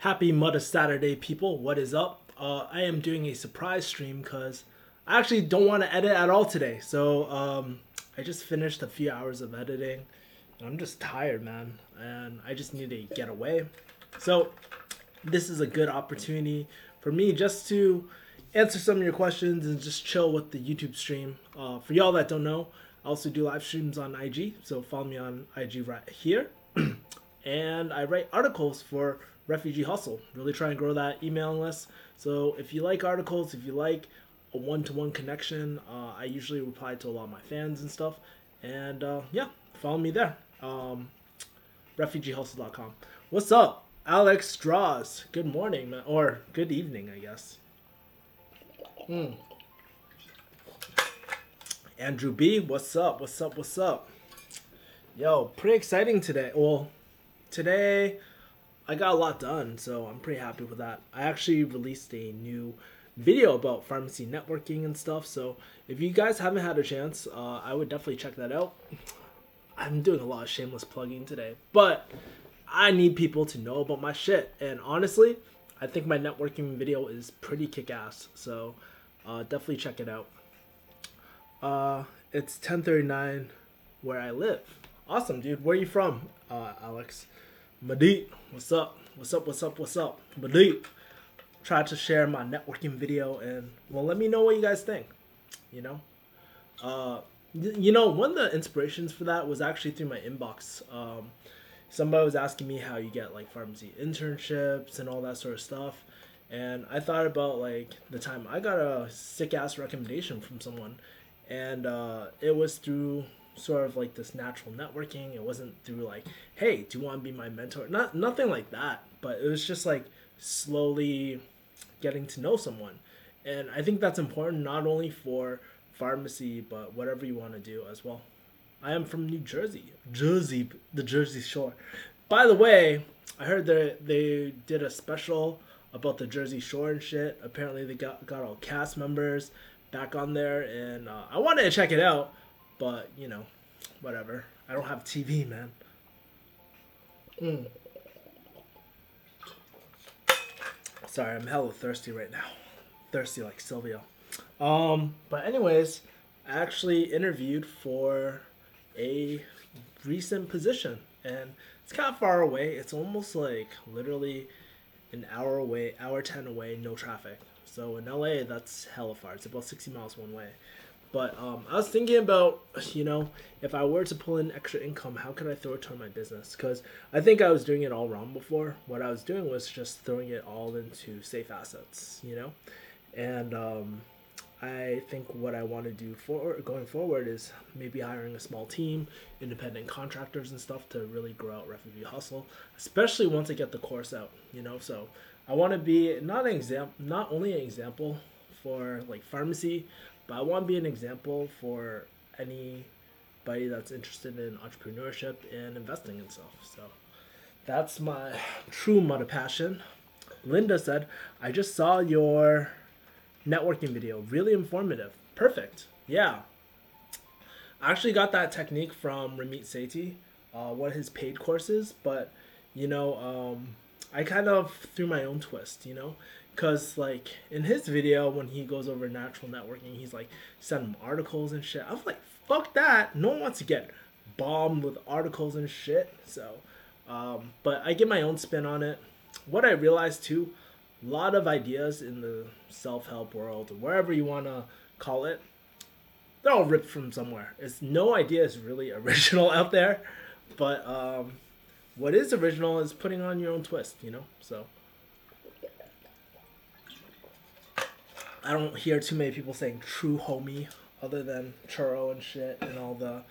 Happy Mother Saturday, people. What is up? I am doing a surprise stream because I actually don't want to edit at all today. So I just finished a few hours of editing and I'm just tired, man. And I just need to get away. So this is a good opportunity for me just to answer some of your questions and just chill with the YouTube stream. For y'all that don't know, I also do live streams on IG. So follow me on IG right here. And I write articles for Refugee Hustle. Really try and grow that emailing list. So if you like articles, if you like a one-to-one connection, I usually reply to a lot of my fans and stuff. And yeah, follow me there. RefugeeHustle.com. What's up, Alex Straws? Good morning, man. Or good evening, I guess. Andrew B, what's up? What's up? What's up? Yo, pretty exciting today. Well, today I got a lot done, so I'm pretty happy with that. I actually released a new video about pharmacy networking and stuff, so if you guys haven't had a chance, I would definitely check that out. I'm doing a lot of shameless plugging today, but I need people to know about my shit, and honestly, I think my networking video is pretty kick-ass, so definitely check it out. It's 10:39 where I live. Awesome, dude. Where are you from, Alex? Madit, what's up? What's up? What's up? What's up? Madit, tried to share my networking video, and well, let me know what you guys think. You know, one of the inspirations for that was actually through my inbox. Somebody was asking me how you get like pharmacy internships and all that sort of stuff, and I thought about like the time I got a sick ass recommendation from someone, and it was through sort of like this natural networking. It wasn't through like, hey, do you want to be my mentor? Nothing like that, but it was just like slowly getting to know someone. And I think that's important not only for pharmacy but whatever you want to do as well. I am from New Jersey, the Jersey Shore. By the way, I heard that they did a special about the Jersey Shore and shit. Apparently they got all cast members back on there, and I wanted to check it out, but you know, whatever. I don't have TV, man. Sorry, I'm hella thirsty right now. Thirsty like Sylvia. But anyways, I actually interviewed for a recent position, and it's kind of far away. It's almost like literally an hour away, hour 10 away, no traffic. So in LA, that's hella far. It's about 60 miles one way. But I was thinking about, if I were to pull in extra income, how could I throw it toward my business? Because I think I was doing it all wrong before. What I was doing was just throwing it all into safe assets, And I think what I want to do going forward is maybe hiring a small team, independent contractors and stuff to really grow out Refugee Hustle, especially once I get the course out, So I want to be not only an example for like pharmacy, but I want to be an example for anybody that's interested in entrepreneurship and investing and stuff. So that's my true mother passion. Linda said, I just saw your networking video. Really informative. Perfect. Yeah. I actually got that technique from Ramit Sethi, one of his paid courses, but I kind of threw my own twist, because like in his video when he goes over natural networking, he's like sending articles and shit. I was like, fuck that. No one wants to get bombed with articles and shit. So but I get my own spin on it. What I realized too, a lot of ideas in the self-help world, or wherever you want to call it, they're all ripped from somewhere. No idea is really original out there, but what is original is putting on your own twist, So I don't hear too many people saying true homie other than Churro and shit and all the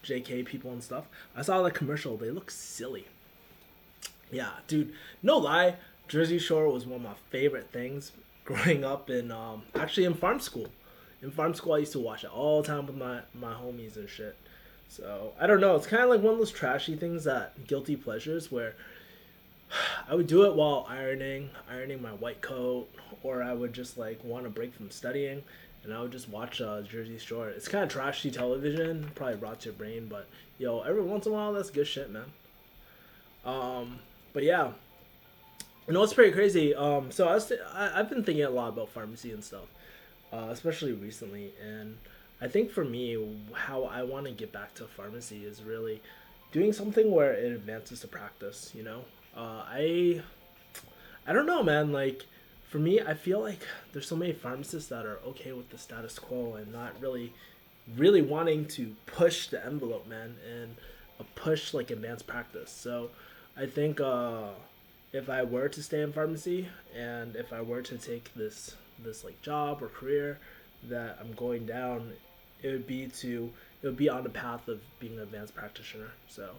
JK people and stuff. I saw the commercial. They look silly. Yeah, dude, no lie. Jersey Shore was one of my favorite things growing up actually in farm school. In farm school, I used to watch it all the time with my homies and shit. So, I don't know. It's kind of like one of those trashy things, that guilty pleasures where I would do it while ironing my white coat, or I would just like want to break from studying, and I would just watch Jersey Shore. It's kind of trashy television, probably rots your brain, but every once in a while, that's good shit, man. But yeah, You know, it's pretty crazy. So I've been thinking a lot about pharmacy and stuff, especially recently. And I think for me, how I want to get back to pharmacy is really doing something where it advances the practice. I don't know, man. Like, for me, I feel like there's so many pharmacists that are okay with the status quo and not really wanting to push the envelope, man, and push like advanced practice. So I think if I were to stay in pharmacy and if I were to take this like job or career that I'm going down, it would be on the path of being an advanced practitioner. So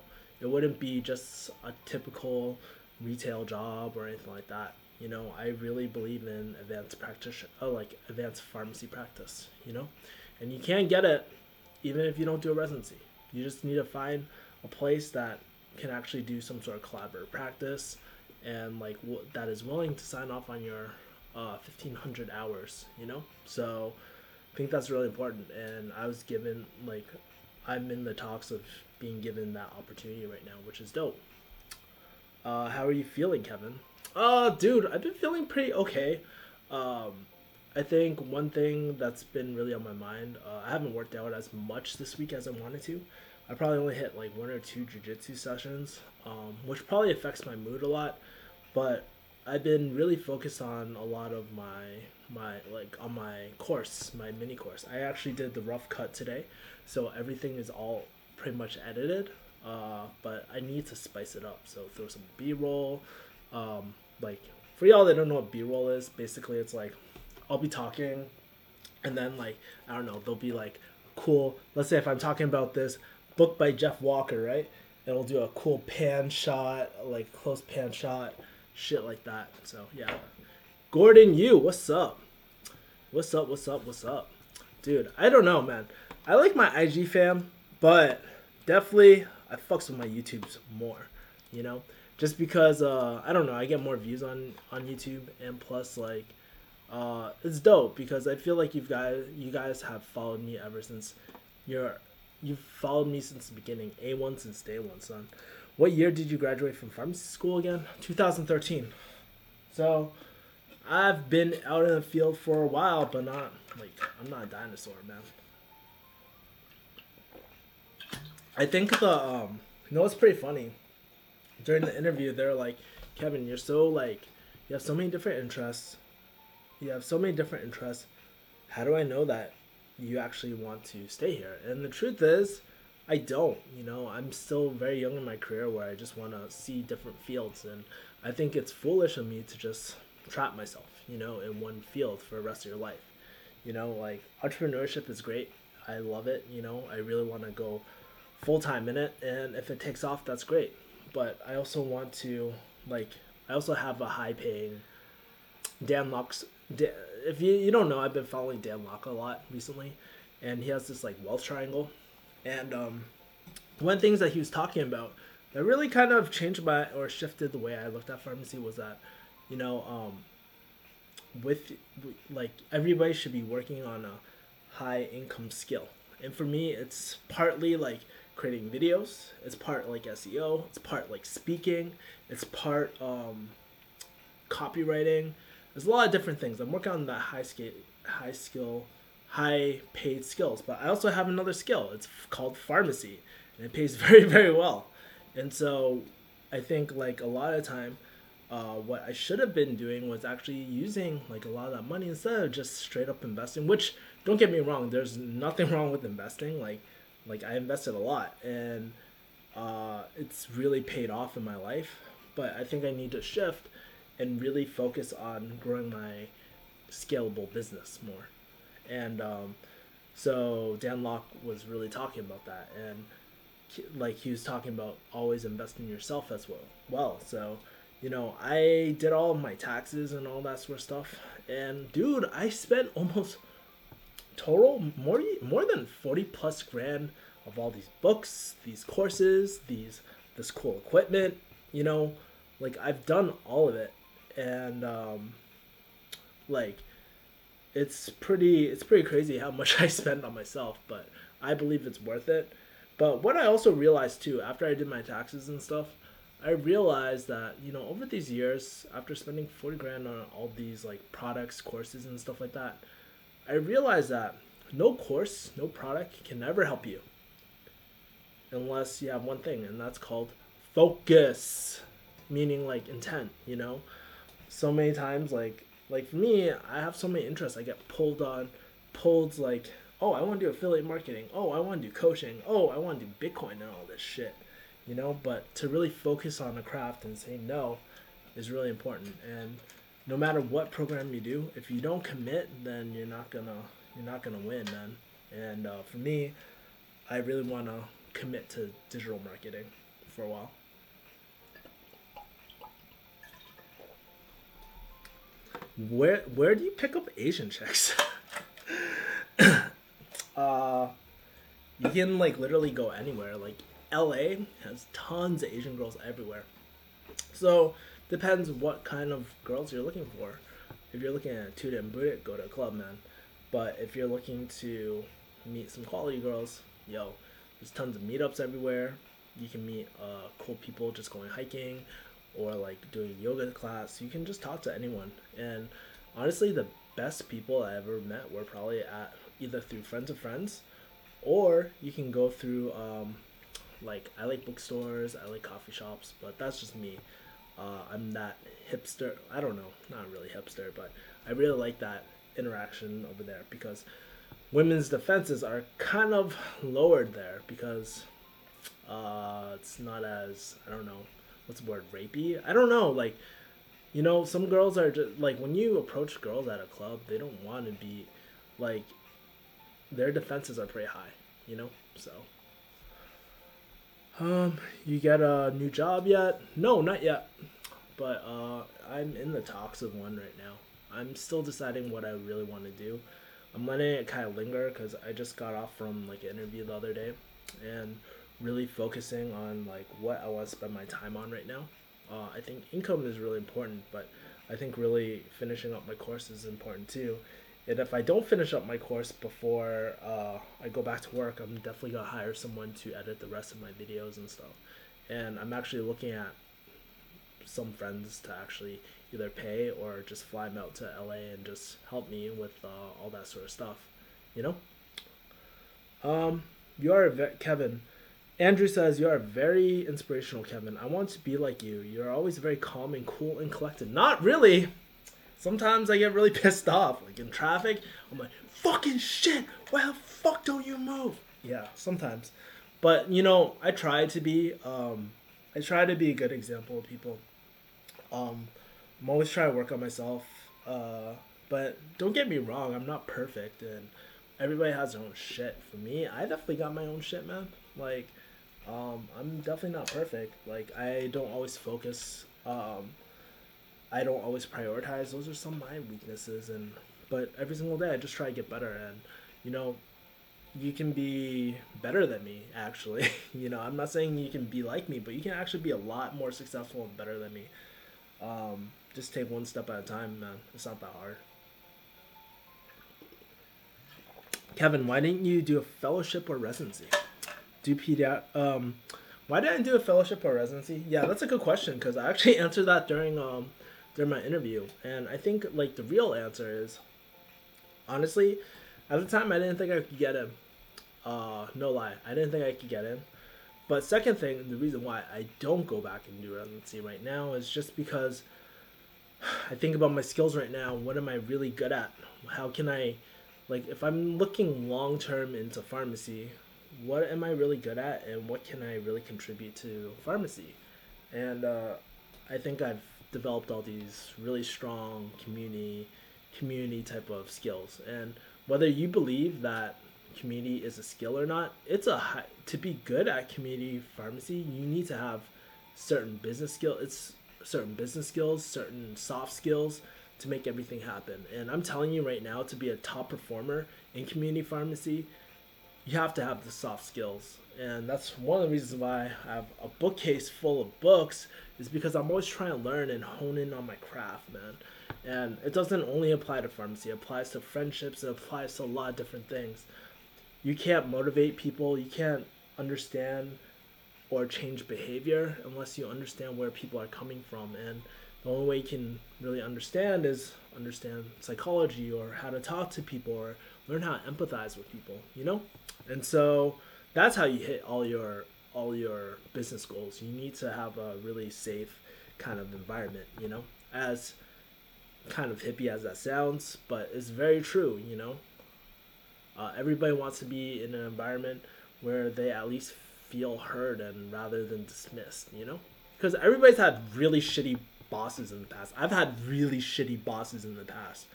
it wouldn't be just a typical retail job or anything like that. I really believe in advanced practitioner, like advanced pharmacy practice. And you can't get it even if you don't do a residency. You just need to find a place that can actually do some sort of collaborative practice and like that is willing to sign off on your 1,500 hours. So I think that's really important. And I'm in the talks of being given that opportunity right now, which is dope. How are you feeling, Kevin? Dude, I've been feeling pretty okay. Um, I think one thing that's been really on my mind, I haven't worked out as much this week as I wanted to. I probably only hit like one or two jujitsu sessions, which probably affects my mood a lot. But I've been really focused on a lot of my like on my course, my mini course. I actually did the rough cut today, so everything is all pretty much edited. But I need to spice it up. So throw some B-roll. Like for y'all that don't know what B-roll is, basically it's like I'll be talking, and then like I don't know, there'll be like cool. Let's say if I'm talking about this book by Jeff Walker, right? And we'll do a cool pan shot, like close pan shot, shit like that. So yeah, Gordon, what's up? What's up? What's up? What's up, dude? I don't know, man. I like my IG fam, but definitely I fucks with my YouTubes more. Just because I don't know, I get more views on YouTube, and plus like it's dope because I feel like you guys have followed me ever since you've followed me since the beginning. A1 since day one, son. What year did you graduate from pharmacy school again? 2013. So I've been out in the field for a while, but not like I'm not a dinosaur, man. I think it's pretty funny. During the interview, they're like, Kevin, you have so many different interests. You have so many different interests. How do I know that you actually want to stay here? And the truth is, I don't. I'm still very young in my career where I just want to see different fields. And I think it's foolish of me to just trap myself, in one field for the rest of your life. Like entrepreneurship is great. I love it. I really want to go full time in it. And if it takes off, that's great. But I also want to, I also have a high paying Dan Locke's. If you don't know, I've been following Dan Locke a lot recently, and he has this like wealth triangle. And one of the things that he was talking about that really kind of changed shifted the way I looked at pharmacy was that, you know, with like everybody should be working on a high income skill. And for me, it's partly like creating videos, it's part like SEO, it's part like speaking, it's part copywriting. There's a lot of different things. I'm working on that high paid skills, but I also have another skill. It's called pharmacy, and it pays very, very well. And so I think like a lot of time, what I should have been doing was actually using like a lot of that money instead of just straight up investing, which don't get me wrong, there's nothing wrong with investing. Like I invested a lot, and it's really paid off in my life, but I think I need to shift and really focus on growing my scalable business more. And so Dan Locke was really talking about that, and like he was talking about always invest in yourself as well. So I did all of my taxes and all that sort of stuff, and dude, I spent almost total more than 40 plus grand of all these books, these courses, this cool equipment. Like I've done all of it, and like it's pretty crazy how much I spend on myself, but I believe it's worth it. But what I also realized too, after I did my taxes and stuff, I realized that, over these years, after spending 40 grand on all these like products, courses, and stuff like that, I realized that no course, no product can ever help you unless you have one thing, and that's called focus, meaning like intent. So many times, like for me, I have so many interests. I get pulled like, oh, I want to do affiliate marketing. Oh, I want to do coaching. Oh, I want to do Bitcoin and all this shit. But to really focus on a craft and say no is really important. And no matter what program you do, if you don't commit, then you're not gonna win, man. And for me, I really want to commit to digital marketing for a while. Where do you pick up Asian chicks? uh, you can like literally go anywhere. Like LA has tons of Asian girls everywhere. So depends what kind of girls you're looking for. If you're looking at Tuda and Boutique, go to a club, man. But if you're looking to meet some quality girls, yo, there's tons of meetups everywhere. You can meet cool people just going hiking or like doing yoga class. You can just talk to anyone. And honestly, the best people I ever met were probably at either through friends of friends, or you can go through like I like bookstores, I like coffee shops, but that's just me. I'm that hipster. I don't know, not really hipster, but I really like that interaction over there because women's defenses are kind of lowered there because it's not as, I don't know, what's the word, rapey? I don't know, like, some girls are just, like, when you approach girls at a club, they don't want to be, like, their defenses are pretty high, so. You get a new job yet? No, not yet. But I'm in the talks of one right now. I'm still deciding what I really want to do. I'm letting it kind of linger because I just got off from like an interview the other day, and really focusing on like what I want to spend my time on right now. I think income is really important, but I think really finishing up my course is important too. And if I don't finish up my course before I go back to work, I'm definitely gonna hire someone to edit the rest of my videos and stuff. And I'm actually looking at some friends to actually either pay or just fly them out to LA and just help me with all that sort of stuff, you know? Kevin. Andrew says, you are very inspirational, Kevin. I want to be like you. You're always very calm and cool and collected. Not really. Sometimes I get really pissed off. Like in traffic, I'm like, fucking shit. Why the fuck don't you move? Yeah, sometimes. But, I try to be a good example of people. I'm always trying to work on myself. But don't get me wrong, I'm not perfect, and everybody has their own shit. For me, I definitely got my own shit, man. Like, I'm definitely not perfect. Like, I don't always focus. I don't always prioritize. Those are some of my weaknesses, but every single day I just try to get better. And you can be better than me, actually. I'm not saying you can be like me, but you can actually be a lot more successful and better than me. Just take one step at a time, man. It's not that hard. Kevin, why didn't you do a fellowship or residency? Why didn't I do a fellowship or residency? Yeah, that's a good question because I actually answered that during my interview, and I think like the real answer is, honestly, at the time I didn't think I could get in. No lie, I didn't think I could get in. But second thing, the reason why I don't go back and do residency right now is just because I think about my skills right now. What am I really good at? How can I, like, if I'm looking long term into pharmacy, what am I really good at, and what can I really contribute to pharmacy? And I think I've developed all these really strong community type of skills. And whether you believe that community is a skill or not, to be good at community pharmacy, you need to have certain business skills, certain soft skills to make everything happen. And I'm telling you right now, to be a top performer in community pharmacy, you have to have the soft skills. And that's one of the reasons why I have a bookcase full of books, is because I'm always trying to learn and hone in on my craft, man. And it doesn't only apply to pharmacy. It applies to friendships. It applies to a lot of different things. You can't motivate people. You can't understand or change behavior unless you understand where people are coming from. And the only way you can really understand is understand psychology or how to talk to people or learn how to empathize with people, you know? And so that's how you hit all your business goals. You need to have a really safe kind of environment, you know? As kind of hippie as that sounds, but it's very true, you know? Everybody wants to be in an environment where they at least feel heard and rather than dismissed, you know? Because everybody's had really shitty bosses in the past. I've had really shitty bosses in the past.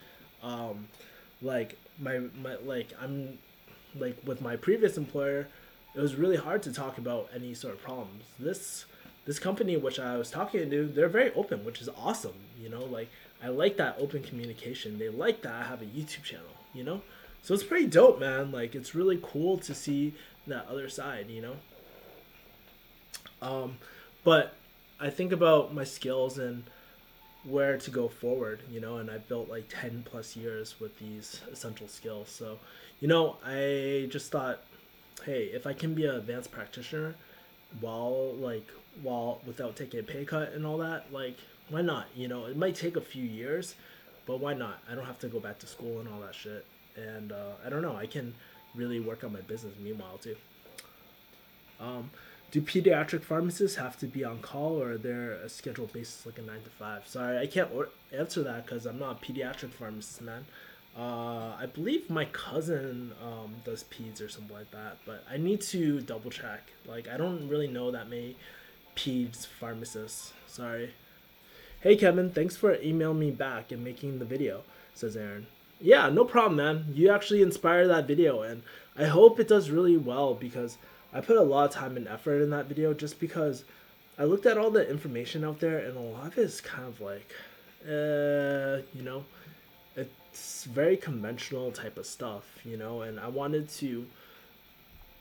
Like I'm like with my previous employer, it was really hard to talk about any sort of problems. This company which I was talking to, they're very open, which is awesome, you know? Like I like that open communication. They like that I have a YouTube channel, you know? So it's pretty dope, man. Like it's really cool to see that other side, you know? But I think about my skills and where to go forward, you know, and I built like 10 plus years with these essential skills. So, you know, I just thought, hey, if I can be an advanced practitioner while without taking a pay cut and all that, like why not? You know, it might take a few years, but why not? I don't have to go back to school and all that shit. And I don't know, I can really work on my business meanwhile too. Do pediatric pharmacists have to be on call, or are there a scheduled basis like a 9 to 5? Sorry, I can't answer that because I'm not a pediatric pharmacist, man. I believe my cousin does peds or something like that, but I need to double check. Like, I don't really know that many peds pharmacists. Sorry. Hey, Kevin, thanks for emailing me back and making the video, says Aaron. Yeah, no problem, man. You actually inspired that video, and I hope it does really well because I put a lot of time and effort in that video just because I looked at all the information out there and a lot of it is kind of like, you know, it's very conventional type of stuff, you know, and I wanted to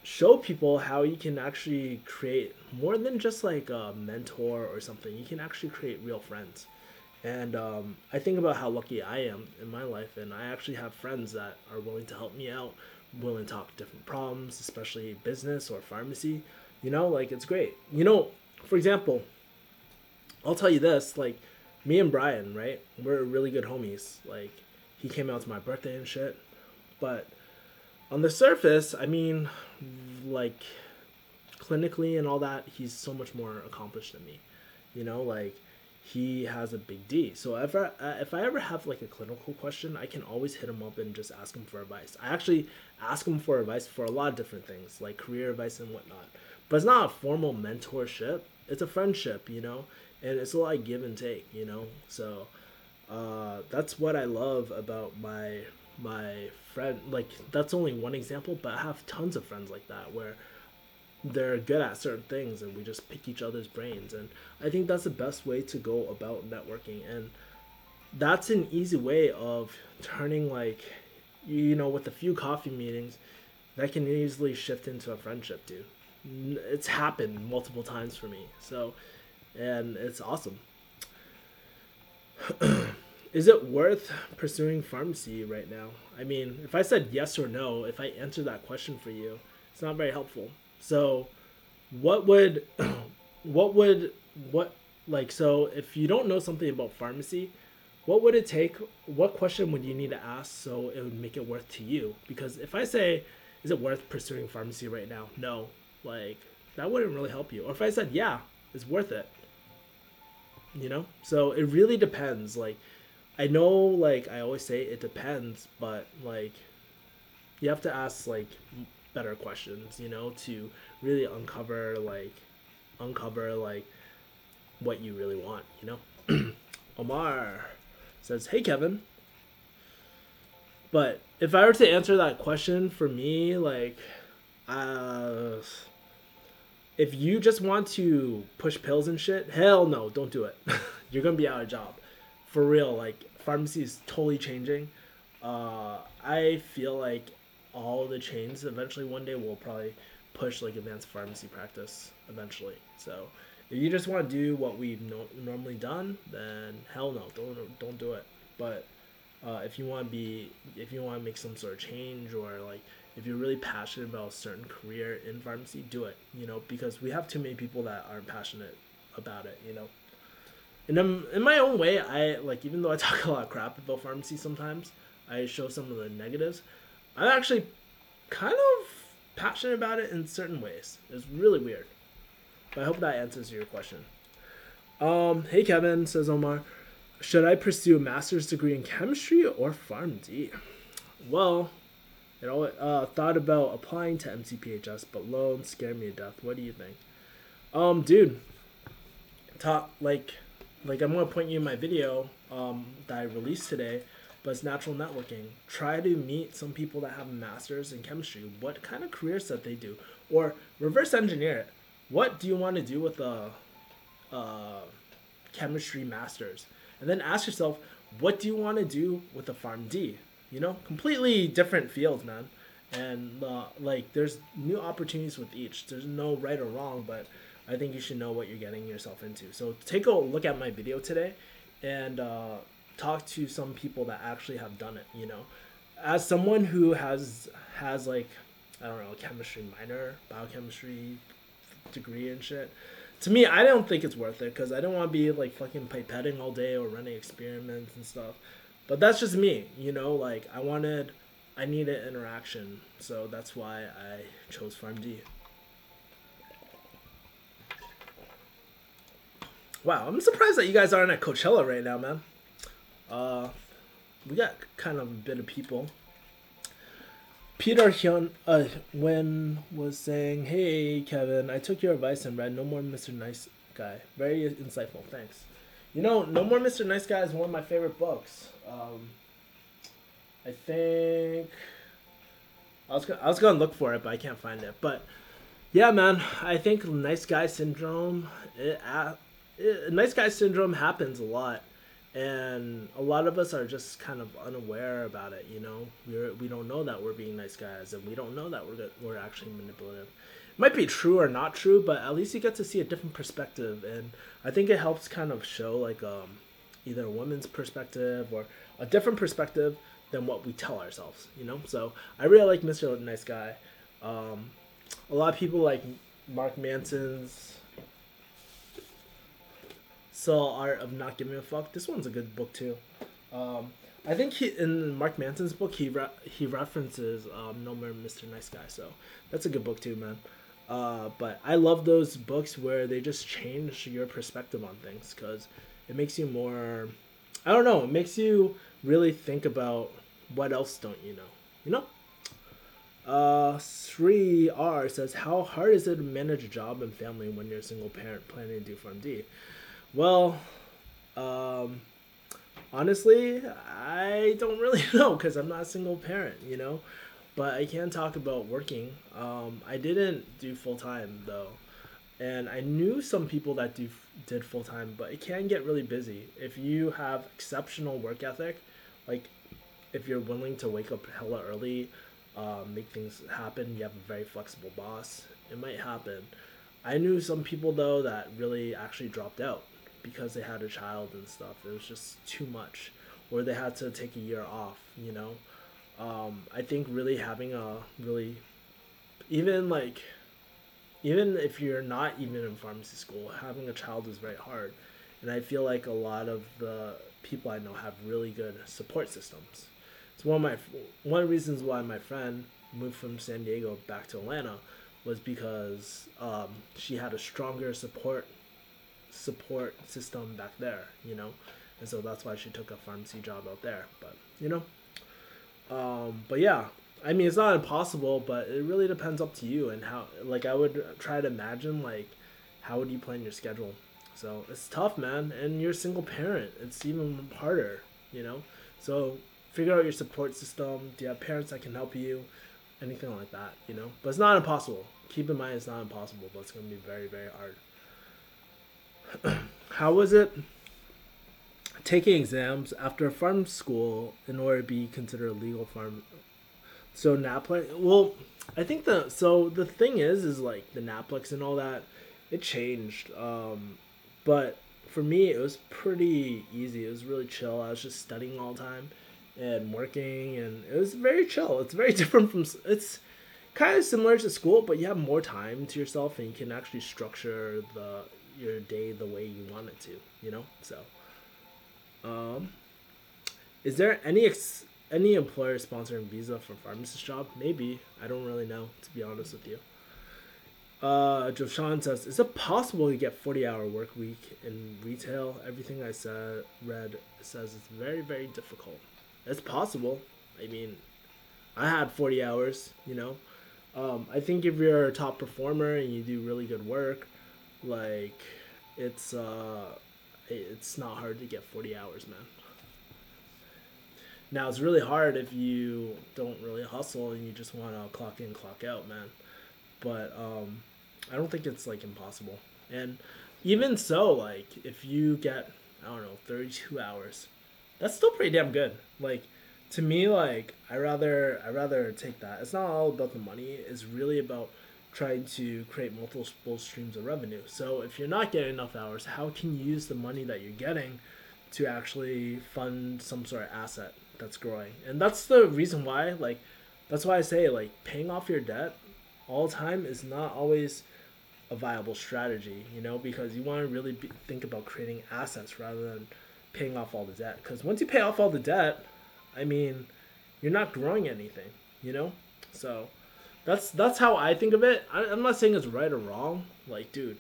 show people how you can actually create more than just like a mentor or something. You can actually create real friends. And I think about how lucky I am in my life, and I actually have friends that are willing to help me out, willing to talk different problems, especially business or pharmacy. You know, like it's great. You know, for example, I'll tell you this, like me and Brian, right? We're really good homies. Like he came out to my birthday and shit. But on the surface, I mean, like clinically and all that, he's so much more accomplished than me. You know, like he has a big D. So if I ever have like a clinical question, I can always hit him up and just ask him for advice. I actually ask him for advice for a lot of different things, like career advice and whatnot. But it's not a formal mentorship. It's a friendship, you know, and it's a lot of give and take, you know. So that's what I love about my friend. Like that's only one example, but I have tons of friends like that where they're good at certain things and we just pick each other's brains, and I think that's the best way to go about networking. And that's an easy way of turning, like, you know, with a few coffee meetings that can easily shift into a friendship, dude. It's happened multiple times for me, so, and it's awesome. Is it worth pursuing pharmacy right now? I mean, if I said yes or no, if I answer that question for you, it's not very helpful. So what would what like, so if you don't know something about pharmacy, what would it take, what question would you need to ask so it would make it worth to you? Because if I say, is it worth pursuing pharmacy right now? No, like that wouldn't really help you. Or if I said, yeah, it's worth it, you know? So it really depends. Like I know, like I always say it depends, but like you have to ask like better questions, you know, to really uncover like what you really want, you know. Omar says, hey Kevin, but if I were to answer that question for me, like if you just want to push pills and shit, hell no, don't do it. You're gonna be out of job for real. Like pharmacy is totally changing. I feel like all the chains eventually one day will probably push like advanced pharmacy practice eventually. So if you just want to do what we've normally done, then hell no, don't do it. But if you want to make some sort of change, or like if you're really passionate about a certain career in pharmacy, do it, because we have too many people that aren't passionate about it. And in my own way, I like, even though I talk a lot of crap about pharmacy sometimes, I show some of the negatives. I'm actually kind of passionate about it in certain ways. It's really weird. But I hope that answers your question. Hey Kevin, says Omar, should I pursue a master's degree in chemistry or PharmD? Well, thought about applying to MCPHS, but loans scare me to death. What do you think? Dude, like I'm gonna point you in my video that I released today, but it's natural networking. Try to meet some people that have a master's in chemistry. What kind of careers that they do, or reverse engineer it. What do you want to do with a chemistry master's? And then ask yourself, what do you want to do with a PharmD? Completely different fields, man. And like, there's new opportunities with each. There's no right or wrong, but I think you should know what you're getting yourself into. So take a look at my video today and talk to some people that actually have done it. As someone who has like, I don't know, a chemistry minor, biochemistry degree and shit, to me, I don't think it's worth it, because I don't want to be like fucking pipetting all day or running experiments and stuff. But that's just me, like, I needed interaction, so that's why I chose PharmD. Wow, I'm surprised that you guys aren't at Coachella right now, man. We got kind of a bit of people. Peter Hyun was saying, hey Kevin, I took your advice and read No More Mr. Nice Guy. Very insightful, thanks. No More Mr. Nice Guy is one of my favorite books. I think I was gonna look for it, but I can't find it. But yeah, man, I think nice guy syndrome. Nice guy syndrome happens a lot, and a lot of us are just kind of unaware about it. We don't know that we're being nice guys, and we don't know that we're actually manipulative. It might be true or not true, but at least you get to see a different perspective, and I think it helps kind of show like either a woman's perspective or a different perspective than what we tell ourselves. So I really like Mr. Nice Guy. A lot of people like Mark Manson's Subtle Art of Not Giving a Fuck. This one's a good book too. I think in Mark Manson's book he references No More Mr. Nice Guy, so that's a good book too, man. But I love those books where they just change your perspective on things, because it makes you more, I don't know, it makes you really think about what else don't you know. Sri R says, how hard is it to manage a job and family when you're a single parent planning to do PharmD? Well, honestly, I don't really know, because I'm not a single parent, but I can talk about working. I didn't do full-time though, and I knew some people that did full-time, but it can get really busy. If you have exceptional work ethic, like if you're willing to wake up hella early, make things happen, you have a very flexible boss, it might happen. I knew some people though that really actually dropped out because they had a child and stuff. It was just too much, or they had to take a year off. I think really having even if you're not even in pharmacy school, having a child is very hard, and I feel like a lot of the people I know have really good support systems. It's one of the reasons why my friend moved from San Diego back to Atlanta was because she had a stronger support system back there, and so that's why she took a pharmacy job out there. But but yeah, I mean, it's not impossible, but it really depends up to you and how. Like, I would try to imagine, like, how would you plan your schedule? So it's tough, man, and you're a single parent. It's even harder, So figure out your support system. Do you have parents that can help you? Anything like that, But it's not impossible. Keep in mind, it's not impossible, but it's going to be very, very hard. How was it taking exams after farm school in order to be considered a legal farm? So NAPLEX, well, I think the thing is like the NAPLEX and all that, it changed. But for me, it was pretty easy. It was really chill. I was just studying all the time and working, and it was very chill. It's very different from, kind of similar to school, but you have more time to yourself and you can actually structure your day the way you want it to, you know? So, um, is there any employer sponsoring visa for pharmacist job? Maybe. I don't really know, to be honest with you. Joshan says, is it possible to get 40-hour work week in retail? Everything I read says it's very, very difficult. It's possible. I mean, I had 40 hours, you know. I think if you're a top performer and you do really good work, like, it's not hard to get 40 hours, man. Now, it's really hard if you don't really hustle and you just want to clock in, clock out, man. But I don't think it's like impossible. And even so, like if you get, I don't know, 32 hours, that's still pretty damn good. Like to me, like I rather take that. It's not all about the money. It's really about trying to create multiple streams of revenue. So if you're not getting enough hours, how can you use the money that you're getting to actually fund some sort of asset that's growing? And that's the reason why, like, that's why I say, like, paying off your debt all the time is not always a viable strategy, you know, because you want to really think about creating assets rather than paying off all the debt. Because once you pay off all the debt, I mean, you're not growing anything, you know? So that's how I think of it. I'm not saying it's right or wrong. Like, dude,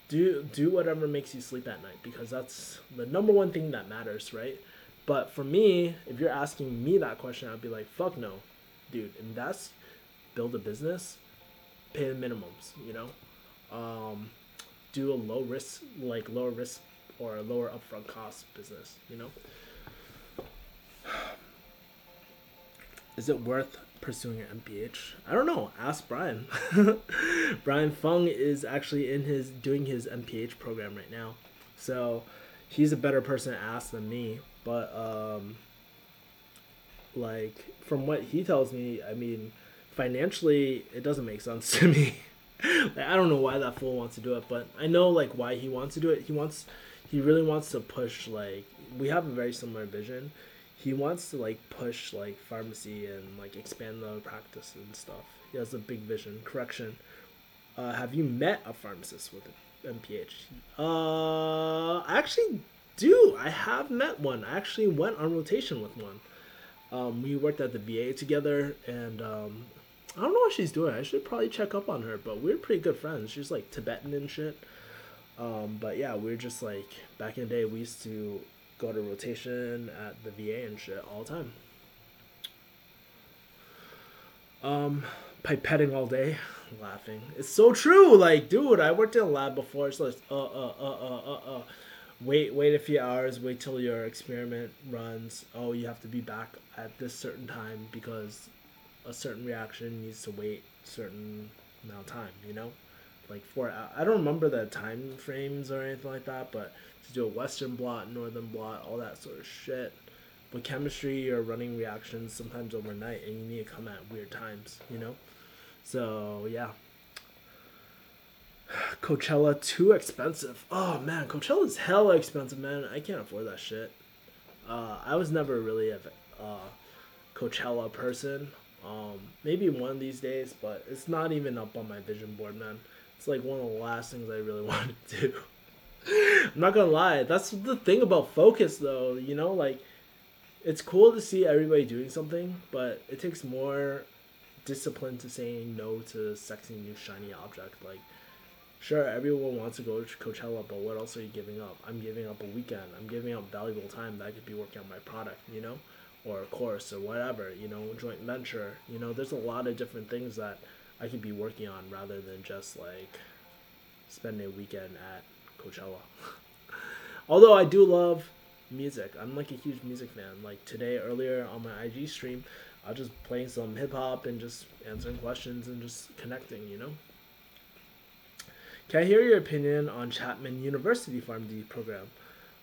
do whatever makes you sleep at night, because that's the number one thing that matters, right? But for me, if you're asking me that question, I'd be like, fuck no, dude, invest, build a business, pay the minimums, you know? Do a lower risk or a lower upfront cost business, you know? Is it worth pursuing an MPH? I don't know. Ask Brian. Brian Fung is actually doing his MPH program right now, so he's a better person to ask than me. But like from what he tells me, I mean, financially, it doesn't make sense to me. Like, I don't know why that fool wants to do it, but I know like why he wants to do it. He really wants to push, like, we have a very similar vision. He wants to like push like pharmacy and like expand the practice and stuff. He has a big vision. Correction. Have you met a pharmacist with an MPH? I actually do. I have met one. I actually went on rotation with one. We worked at the VA together, and I don't know what she's doing. I should probably check up on her, but we're pretty good friends. She's like Tibetan and shit. But yeah, we're just like, back in the day, we used to go to rotation at the VA and shit all the time. Pipetting all day, laughing. It's so true. Like, dude, I worked in a lab before. It's like, wait a few hours, wait till your experiment runs. Oh, you have to be back at this certain time because a certain reaction needs to wait a certain amount of time, you know? Like 4 hours. I don't remember the time frames or anything like that, but to do a Western blot, Northern blot, all that sort of shit. With chemistry, you're running reactions sometimes overnight, and you need to come at weird times, you know? So, yeah. Coachella, too expensive. Oh, man, Coachella's hella expensive, man. I can't afford that shit. I was never really a Coachella person. Maybe one of these days, but it's not even up on my vision board, man. It's like one of the last things I really want to do. I'm not gonna lie. That's the thing about focus, though. You know, like, it's cool to see everybody doing something, but it takes more discipline to saying no to sexy new shiny object. Like, sure, everyone wants to go to Coachella, but what else are you giving up? I'm giving up a weekend. I'm giving up valuable time that I could be working on my product, you know, or a course or whatever, you know, joint venture. You know, there's a lot of different things that I could be working on rather than just like spending a weekend at Coachella. Although I do love music. I'm like a huge music fan. Like today, earlier on my IG stream, I was just playing some hip hop and just answering questions and just connecting, you know? Can I hear your opinion on Chapman University PharmD program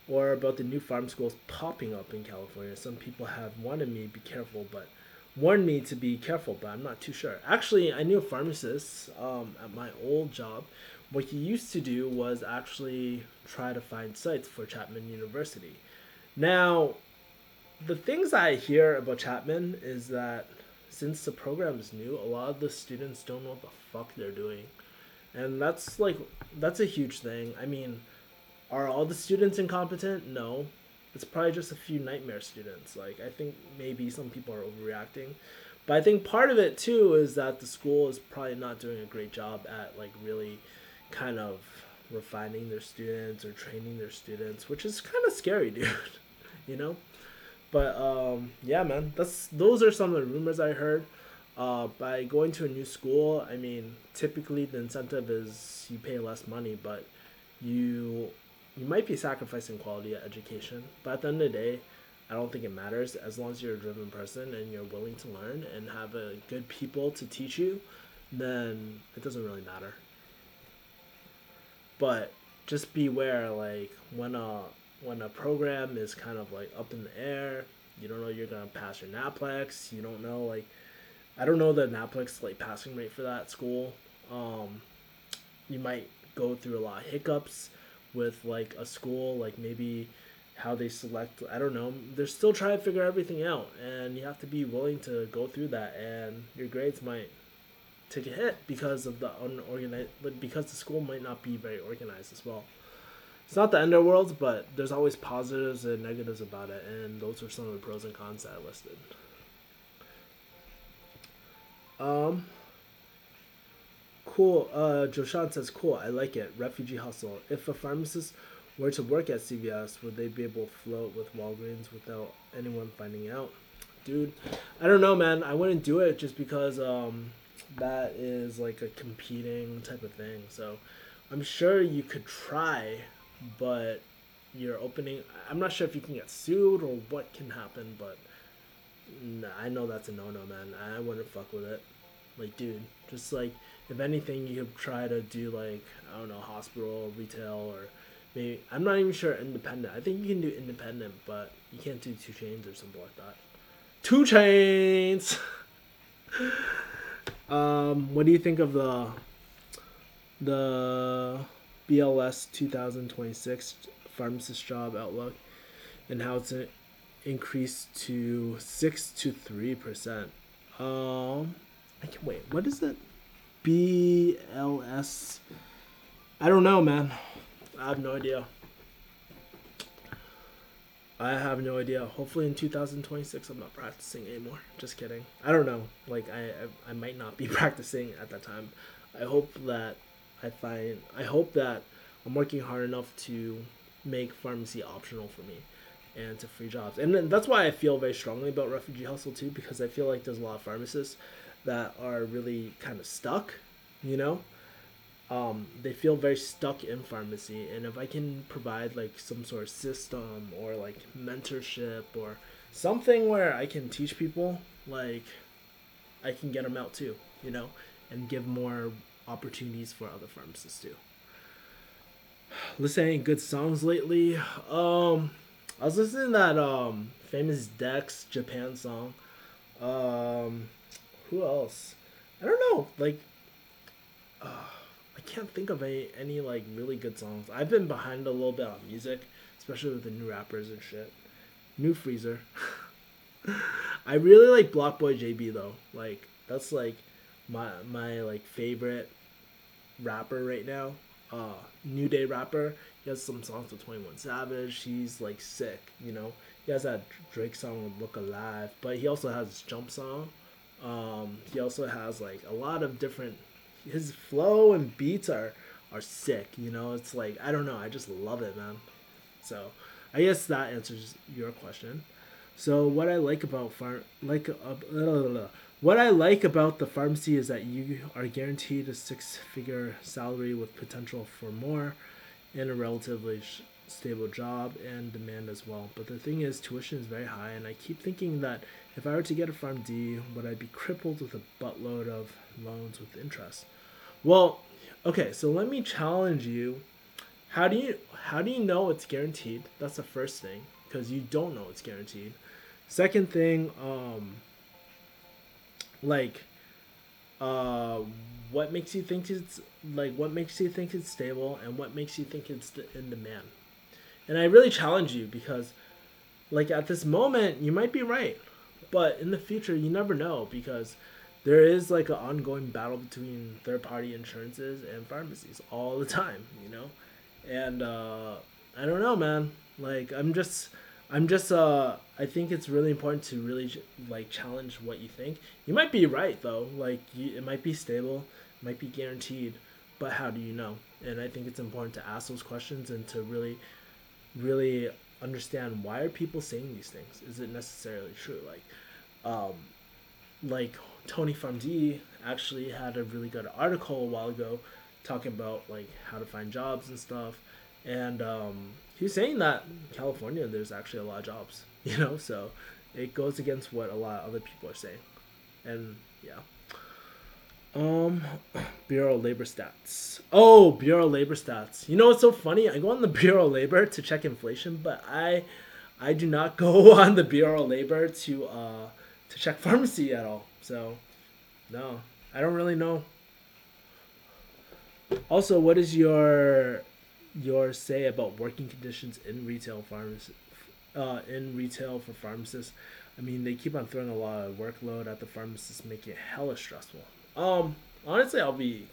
or about the new farm schools popping up in California? Some people have warned me to be careful, but I'm not too sure. Actually, I knew a pharmacist at my old job. What he used to do was actually try to find sites for Chapman University. Now, the things I hear about Chapman is that since the program is new, a lot of the students don't know what the fuck they're doing. And that's a huge thing. I mean, are all the students incompetent? No. It's probably just a few nightmare students. Like, I think maybe some people are overreacting. But I think part of it too is that the school is probably not doing a great job at like really kind of refining their students or training their students, which is kind of scary, dude. you know? But yeah, man, those are some of the rumors I heard. By going to a new school, I mean, typically the incentive is you pay less money, but you might be sacrificing quality of education. But at the end of the day, I don't think it matters as long as you're a driven person and you're willing to learn and have a good people to teach you, then it doesn't really matter. But just beware, like when a program is kind of like up in the air, you don't know you're gonna pass your NAPLEX. You don't know like I don't know the NAPLEX like passing rate for that school. You might go through a lot of hiccups with like a school, like maybe how they select. I don't know. They're still trying to figure everything out, and you have to be willing to go through that. And your grades might take a hit because of the unorganized, because the school might not be very organized as well. It's not the end of the world, but there's always positives and negatives about it, and those are some of the pros and cons that I listed. Um, cool. Joshan says, cool, I like it. Refugee hustle. If a pharmacist were to work at CVS, would they be able to float with Walgreens without anyone finding out? Dude, I don't know, man. I wouldn't do it just because that is like a competing type of thing. So I'm sure you could try, but you're opening. I'm not sure if you can get sued or what can happen, but nah, I know that's a no-no, man. I wouldn't fuck with it. Like, dude, just like if anything, you could try to do like I don't know, hospital, retail, or maybe I'm not even sure independent. I think you can do independent, but you can't do 2 chains or something like that. 2 chains. What do you think of the BLS 2026 pharmacist job outlook and how it's increased to 6 to 3%? I can wait. What is it? BLS. I don't know, man. I have no idea. I have no idea. Hopefully in 2026 I'm not practicing anymore. Just kidding. I don't know. Like I might not be practicing at that time. I hope that I hope that I'm working hard enough to make pharmacy optional for me and to free jobs. And then that's why I feel very strongly about refugee hustle too, because I feel like there's a lot of pharmacists that are really kind of stuck, you know? They feel very stuck in pharmacy, and if I can provide like some sort of system or like mentorship or something where I can teach people, like I can get them out too, you know, and give more opportunities for other pharmacists too. Listening to good songs lately. I was listening to that famous Dex Japan song. Who else? I don't know. Like, I can't think of any like really good songs. I've been behind a little bit on music, especially with the new rappers and shit. New Freezer. I really like Block Boy JB though. Like that's like my like favorite rapper right now. New Day rapper. He has some songs with 21 Savage. He's like sick, you know. He has that Drake song with Look Alive, but he also has his Jump song. He also has like a lot of different. His flow and beats are sick, you know. It's like I don't know. I just love it, man. So I guess that answers your question. So what I like about what I like about the pharmacy is that you are guaranteed a 6-figure salary with potential for more in a relatively stable job and demand as well. But the thing is, tuition is very high, and I keep thinking that if I were to get a PharmD, would I be crippled with a buttload of loans with interest? Well, okay, so let me challenge you. How do you know it's guaranteed? That's the first thing, because you don't know it's guaranteed. Second thing, what makes you think it's stable, and what makes you think it's in demand? And I really challenge you because, like, at this moment, you might be right. But in the future, you never know because there is like an ongoing battle between third party insurances and pharmacies all the time, you know? And I don't know, man. Like I think it's really important to really like challenge what you think. You might be right though. Like it might be stable, it might be guaranteed, but how do you know? And I think it's important to ask those questions and to really understand why are people saying these things? Is it necessarily true? Um, like Tony Fumdi actually had a really good article a while ago talking about like how to find jobs and stuff, and he's saying that in California there's actually a lot of jobs, you know, so it goes against what a lot of other people are saying, and yeah. Um, Bureau of Labor Stats. Oh, Bureau of Labor Stats. You know what's so funny? I go on the Bureau of Labor to check inflation, but I do not go on the Bureau of Labor to check pharmacy at all. So no, I don't really know. Also, what is your say about working conditions in retail pharmacy? In retail for pharmacists, I mean they keep on throwing a lot of workload at the pharmacists, making it hella stressful. Honestly, I'll be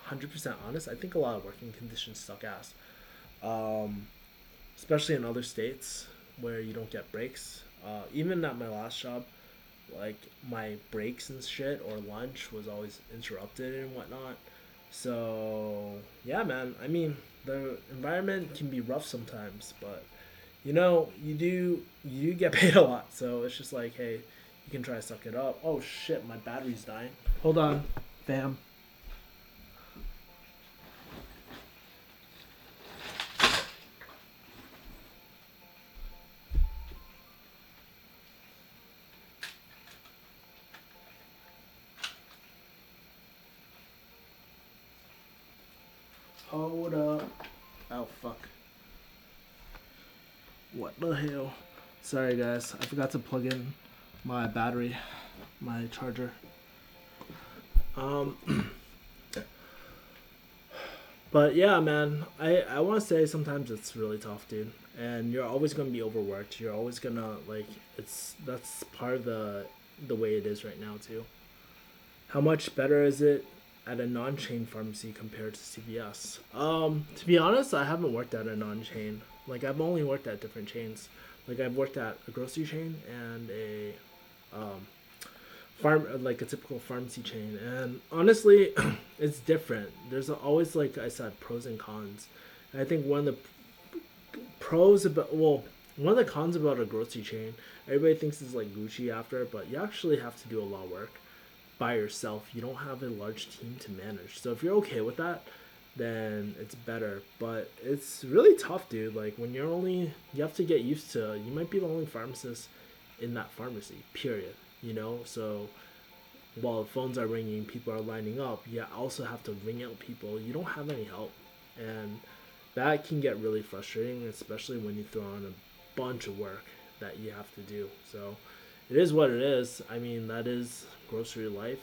100% honest. I think a lot of working conditions suck ass. Um, Especially in other states where you don't get breaks. Even at my last job, like my breaks and shit or lunch was always interrupted and whatnot. So yeah, man. I mean, the environment can be rough sometimes, but you get paid a lot. So it's just like, hey, you can try to suck it up. Oh shit, my battery's dying. Hold on, fam. Hold up. Oh fuck. What the hell? Sorry guys, I forgot to plug in my battery, my charger. Um, but yeah, man, I want to say sometimes it's really tough, dude. And you're always gonna be overworked. You're always gonna like that's part of the way it is right now too. How much better is it at a non-chain pharmacy compared to CVS? To be honest, I haven't worked at a non-chain. Like I've only worked at different chains. Like I've worked at a grocery chain and a um, like a typical pharmacy chain. And honestly, it's different. There's always, like I said, pros and cons. And I think one of the one of the cons about a grocery chain, everybody thinks is like Gucci after, but you actually have to do a lot of work by yourself. You don't have a large team to manage. So if you're okay with that, then it's better. But it's really tough, dude. Like when you have to get used to, you might be the only pharmacist in that pharmacy, period. So while the phones are ringing, people are lining up, you also have to ring out people. You don't have any help. And that can get really frustrating, especially when you throw on a bunch of work that you have to do. So it is what it is. I mean, that is grocery life.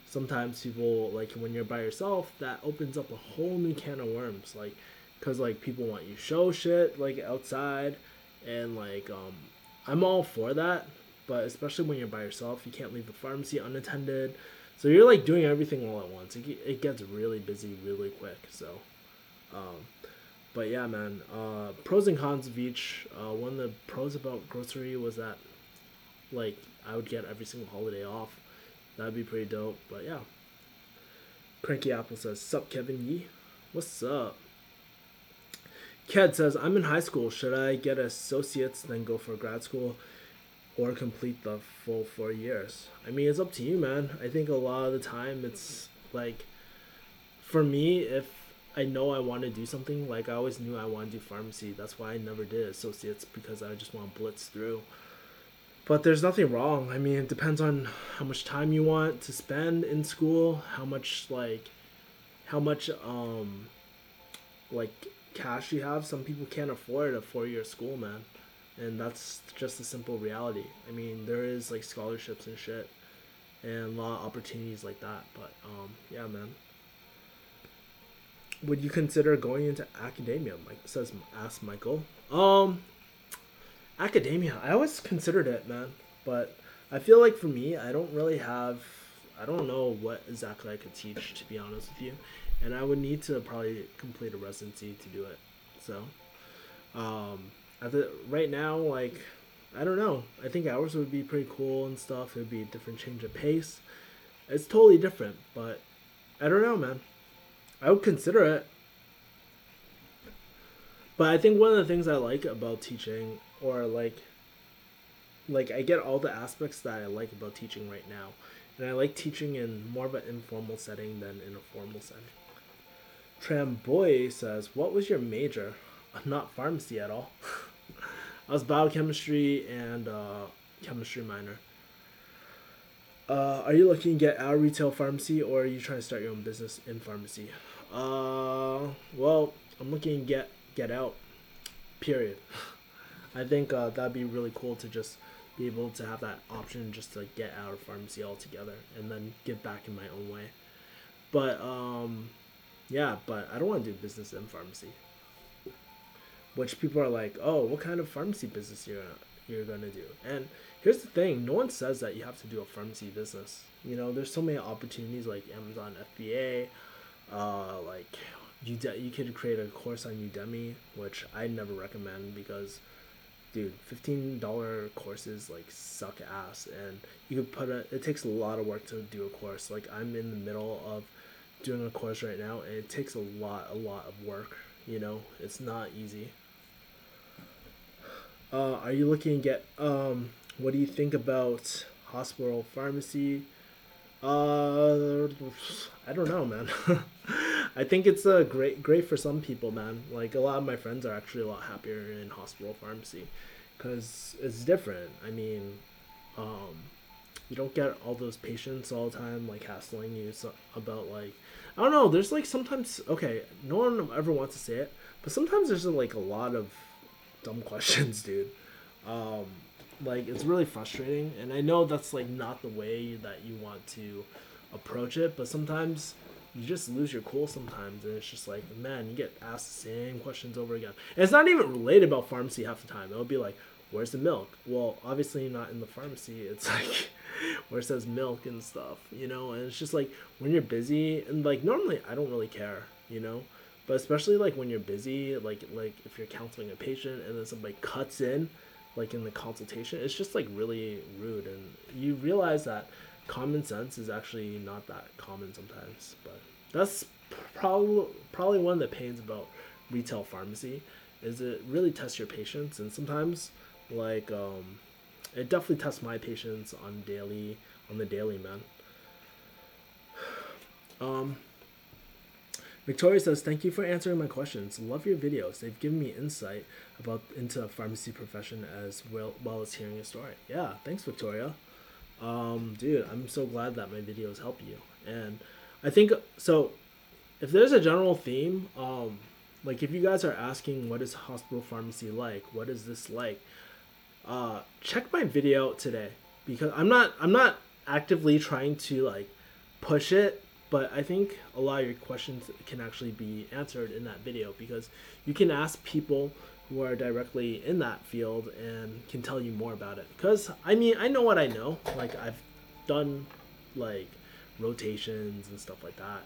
Sometimes people, like when you're by yourself, that opens up a whole new can of worms. Like, cause like people want you to show shit like outside, and like I'm all for that, but especially when you're by yourself, you can't leave the pharmacy unattended. So you're like doing everything all at once. It gets really busy really quick. So, um, but yeah, man. Pros and cons of each. One of the pros about grocery was that like I would get every single holiday off. That'd be pretty dope. But yeah. Cranky Apple says, "Sup, Kevin Yee? What's up?" Ked says, "I'm in high school. Should I get associates then go for grad school, or complete the full 4 years?" I mean, it's up to you, man. I think a lot of the time it's like, for me, if I know I want to do something, like I always knew I want to do pharmacy. That's why I never did associates, because I just want to blitz through. But there's nothing wrong. I mean, it depends on how much time you want to spend in school, how much like cash you have. Some people can't afford a 4 year school, man. And that's just a simple reality. I mean, there is like scholarships and shit and a lot of opportunities like that. But yeah, man. Would you consider going into academia? Mike says, ask Michael. Academia, I always considered it, man. But I feel like for me, I don't know what exactly I could teach, to be honest with you. And I would need to probably complete a residency to do it. So, right now, like, I don't know. I think hours would be pretty cool and stuff. It would be a different change of pace. It's totally different, but I don't know, man. I would consider it. But I think one of the things I like about teaching, or like I get all the aspects that I like about teaching right now, and I like teaching in more of an informal setting than in a formal setting. Tramboy says, "What was your major?" Not pharmacy at all. I was biochemistry and chemistry minor. Are you looking to get out of retail pharmacy, or are you trying to start your own business in pharmacy? Well, I'm looking to get out. Period. I think that'd be really cool to just be able to have that option just to get out of pharmacy altogether and then give back in my own way. But yeah, but I don't want to do business in pharmacy. Which people are like, oh, what kind of pharmacy business you're gonna do? And here's the thing: no one says that you have to do a pharmacy business. You know, there's so many opportunities like Amazon FBA, like you could create a course on Udemy, which I never recommend because, dude, $15 courses like suck ass, and you could it takes a lot of work to do a course. Like I'm in the middle of doing a course right now, and it takes a lot of work. You know, it's not easy. Are you looking to get what do you think about hospital pharmacy? I don't know, man. I think it's great for some people, man. Like a lot of my friends are actually a lot happier in hospital pharmacy because it's different. I mean, um, you don't get all those patients all the time like hassling you about like I don't know. There's like sometimes okay, no one ever wants to say it, but sometimes there's like a lot of dumb questions, dude. Um, like it's really frustrating, and I know that's like not the way that you want to approach it, but sometimes you just lose your cool sometimes, and it's just like, man, you get asked the same questions over again. And it's not even related about pharmacy half the time. It'll be like, where's the milk? Well, obviously not in the pharmacy. It's like where it says milk and stuff, you know. And it's just like when you're busy, and like normally I don't really care, you know, but especially like when you're busy, like if you're counseling a patient and then somebody cuts in, like in the consultation, it's just like really rude, and you realize that common sense is actually not that common sometimes. But that's probably one of the pains about retail pharmacy is it really tests your patience, and sometimes like it definitely tests my patience on the daily, man. Victoria says, "Thank you for answering my questions. Love your videos. They've given me insight about into the pharmacy profession as well as hearing a story." Yeah, thanks, Victoria. Dude, I'm so glad that my videos help you. And I think so. If there's a general theme, like if you guys are asking what is hospital pharmacy like, what is this like, check my video out today because I'm not actively trying to like push it, but I think a lot of your questions can actually be answered in that video because you can ask people who are directly in that field and can tell you more about it. Because I mean, I know what I know. Like I've done like rotations and stuff like that.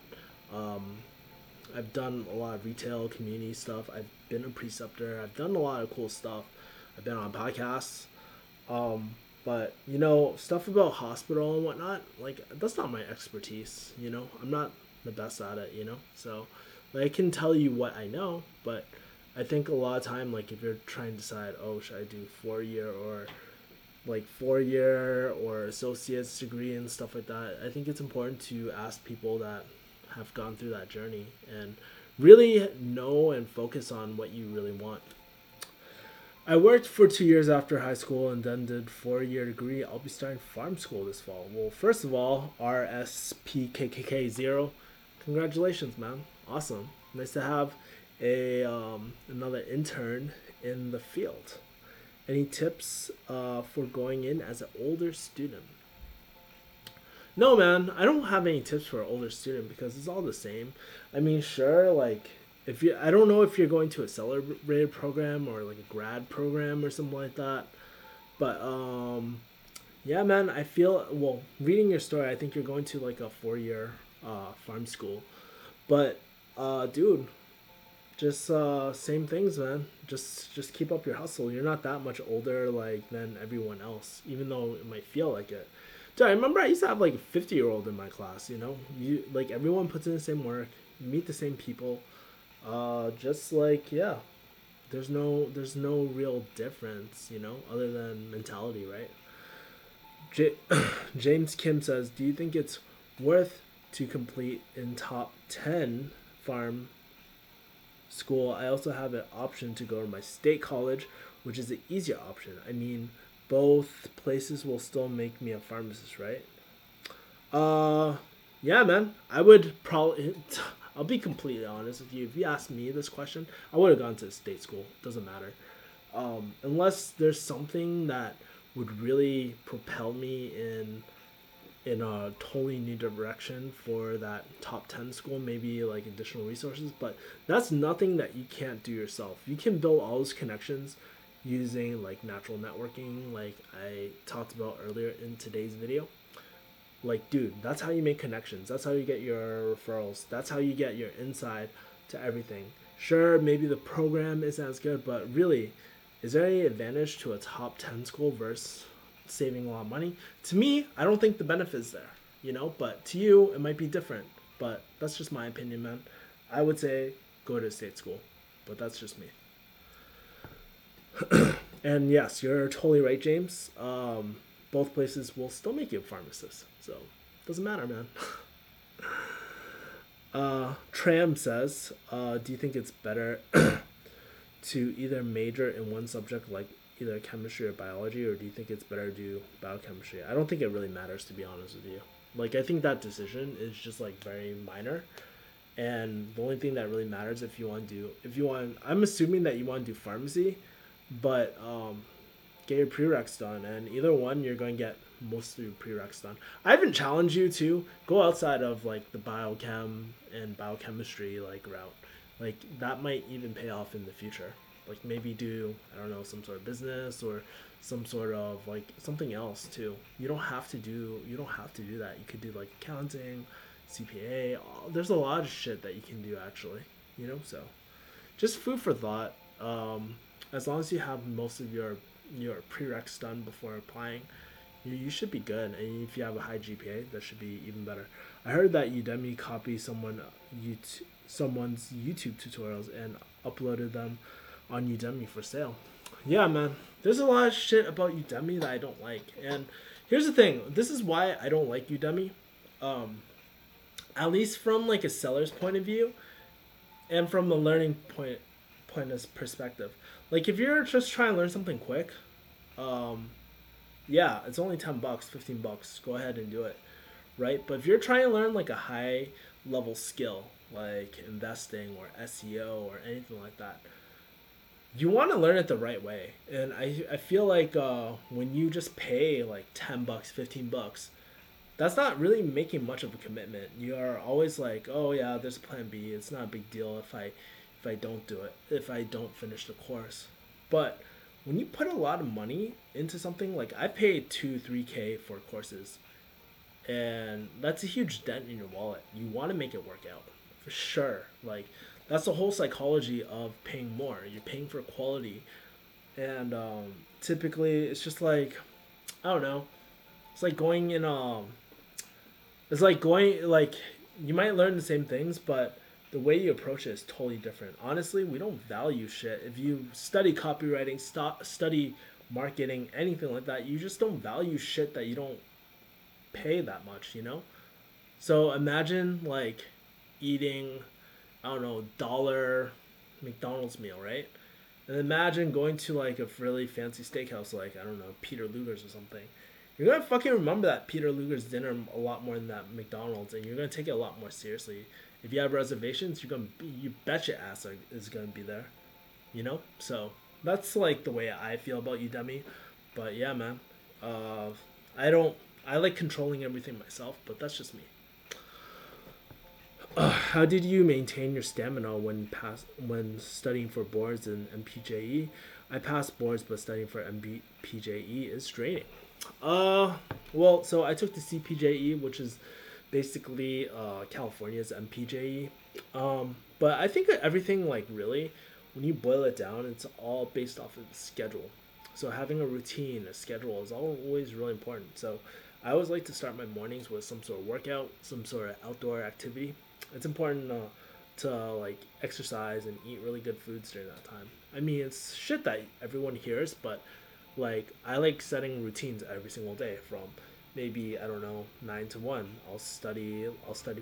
I've done a lot of retail community stuff. I've been a preceptor. I've done a lot of cool stuff. I've been on podcasts. But you know, stuff about hospital and whatnot, like that's not my expertise. You know, I'm not the best at it. You know, so like, I can tell you what I know, but I think a lot of time, like if you're trying to decide, oh, should I do 4 year or associate's degree and stuff like that, I think it's important to ask people that have gone through that journey and really know and focus on what you really want. I worked for 2 years after high school and then did 4 year degree. I'll be starting farm school this fall. Well, first of all, RSPKKK0, congratulations, man. Awesome. Nice to have a another intern in the field. Any tips for going in as an older student? No, man, I don't have any tips for an older student because it's all the same. I mean, sure, like if you, I don't know if you're going to a accelerated program or like a grad program or something like that, but yeah, man, I feel, well, reading your story, I think you're going to like a 4 year farm school, but dude, just same things, man. Just keep up your hustle. You're not that much older like than everyone else, even though it might feel like it. Dude, I remember I used to have like a 50-year-old in my class. You know, you like everyone puts in the same work. You meet the same people. Just like yeah, there's no real difference. You know, other than mentality, right? J- James Kim says, "Do you think it's worth to complete in top 10 farm school? I also have an option to go to my state college, which is the easier option. I mean, both places will still make me a pharmacist, right?" Uh, yeah, man. I would probably. I'll be completely honest with you. If you asked me this question, I would have gone to state school. Doesn't matter. Unless there's something that would really propel me in a totally new direction for that top 10 school, maybe like additional resources, but that's nothing that you can't do yourself. You can build all those connections using like natural networking, like I talked about earlier in today's video. Like, dude, that's how you make connections. That's how you get your referrals. That's how you get your inside to everything. Sure, maybe the program isn't as good, but really, is there any advantage to a top 10 school versus saving a lot of money? To me, I don't think the benefit's there, you know, but to you, it might be different. But that's just my opinion, man. I would say go to a state school, but that's just me. And yes, you're totally right, James. Both places will still make you a pharmacist, so doesn't matter, man. Tram says, "Do you think it's better to either major in one subject like either chemistry or biology, or do you think it's better to do biochemistry?" I don't think it really matters, to be honest with you. Like, I think that decision is just like very minor, and the only thing that really matters if you want to do, if you want, I'm assuming that you want to do pharmacy, but get your prereqs done, and either one you're going to get most of your prereqs done. I even challenge you to go outside of like the biochem and biochemistry like route. Like that might even pay off in the future. Like maybe do, I don't know, some sort of business or some sort of like something else too. You don't have to do that. You could do like accounting, CPA. There's a lot of shit that you can do actually, you know. So just food for thought. As long as you have most of your prereqs done before applying, you should be good. And if you have a high GPA, that should be even better. I heard that Udemy copied someone's YouTube tutorials and uploaded them on Udemy for sale. Yeah, man. There's a lot of shit about Udemy that I don't like. And here's the thing. This is why I don't like Udemy. At least from like a seller's point of view and from the learning point of perspective. Like if you're just trying to learn something quick, yeah, it's only $10, $15. Go ahead and do it, right? But if you're trying to learn like a high level skill, like investing or SEO or anything like that, you want to learn it the right way. And I feel like when you just pay like $10, $15, that's not really making much of a commitment. You are always like, oh yeah, there's a plan B. It's not a big deal if I don't do it, if I don't finish the course. But when you put a lot of money into something, like I paid 2-3K for courses, and that's a huge dent in your wallet. You want to make it work out for sure. Like that's the whole psychology of paying more. You're paying for quality, and typically it's just like, I don't know. It's like going in it's like going like you might learn the same things, but the way you approach it is totally different. Honestly, we don't value shit. If you study copywriting, study marketing, anything like that, you just don't value shit that you don't pay that much, you know? So imagine like eating, I don't know, dollar McDonald's meal, right? And imagine going to like a really fancy steakhouse like, I don't know, Peter Luger's or something. You're gonna fucking remember that Peter Luger's dinner a lot more than that McDonald's, and you're gonna take it a lot more seriously. If you have reservations, you bet your ass is gonna be there, you know. So that's like the way I feel about Udemy. But yeah, man, I like controlling everything myself, but that's just me. How did you maintain your stamina when studying for boards and MPJE? I passed boards, but studying for MPJE is draining. Uh, well, so I took the CPJE, which is basically California's MPJE. But I think that everything, like, really, when you boil it down, it's all based off of the schedule. So having a routine, a schedule is always really important. So I always like to start my mornings with some sort of workout, some sort of outdoor activity. It's important to like exercise and eat really good foods during that time. I mean, it's shit that everyone hears, but like I like setting routines every single day from maybe I don't know 9 to 1. I'll study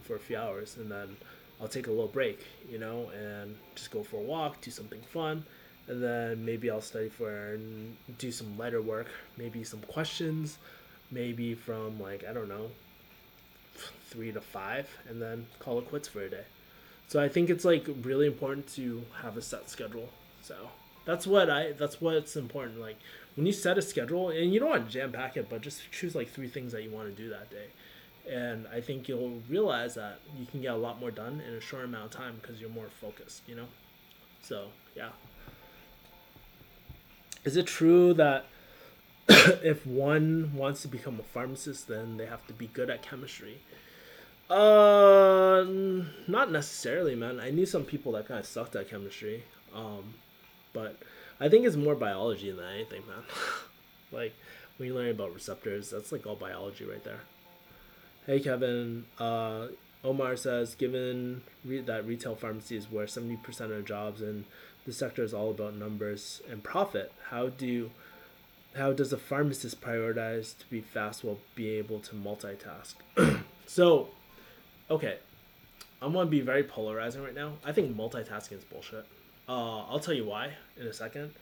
for a few hours and then I'll take a little break, and just go for a walk, do something fun, and then maybe I'll study for and do some lighter work, maybe some questions, maybe from like I don't know 3 to 5, and then call it quits for a day. So I think it's like really important to have a set schedule. So that's what's important. Like when you set a schedule, and you don't want to jam pack it, but just choose like 3 things that you want to do that day. And I think you'll realize that you can get a lot more done in a short amount of time because you're more focused. So yeah. Is it true that if one wants to become a pharmacist, then they have to be good at chemistry? Not necessarily, man. I knew some people that kind of sucked at chemistry. But I think it's more biology than anything, man. Like when you learn about receptors, that's like all biology right there. Hey, Kevin. Omar says, given that retail pharmacy is where 70% of jobs in the sector is all about numbers and profit, how does a pharmacist prioritize to be fast while being able to multitask? So, okay, I'm going to be very polarizing right now. I think multitasking is bullshit. I'll tell you why in a second,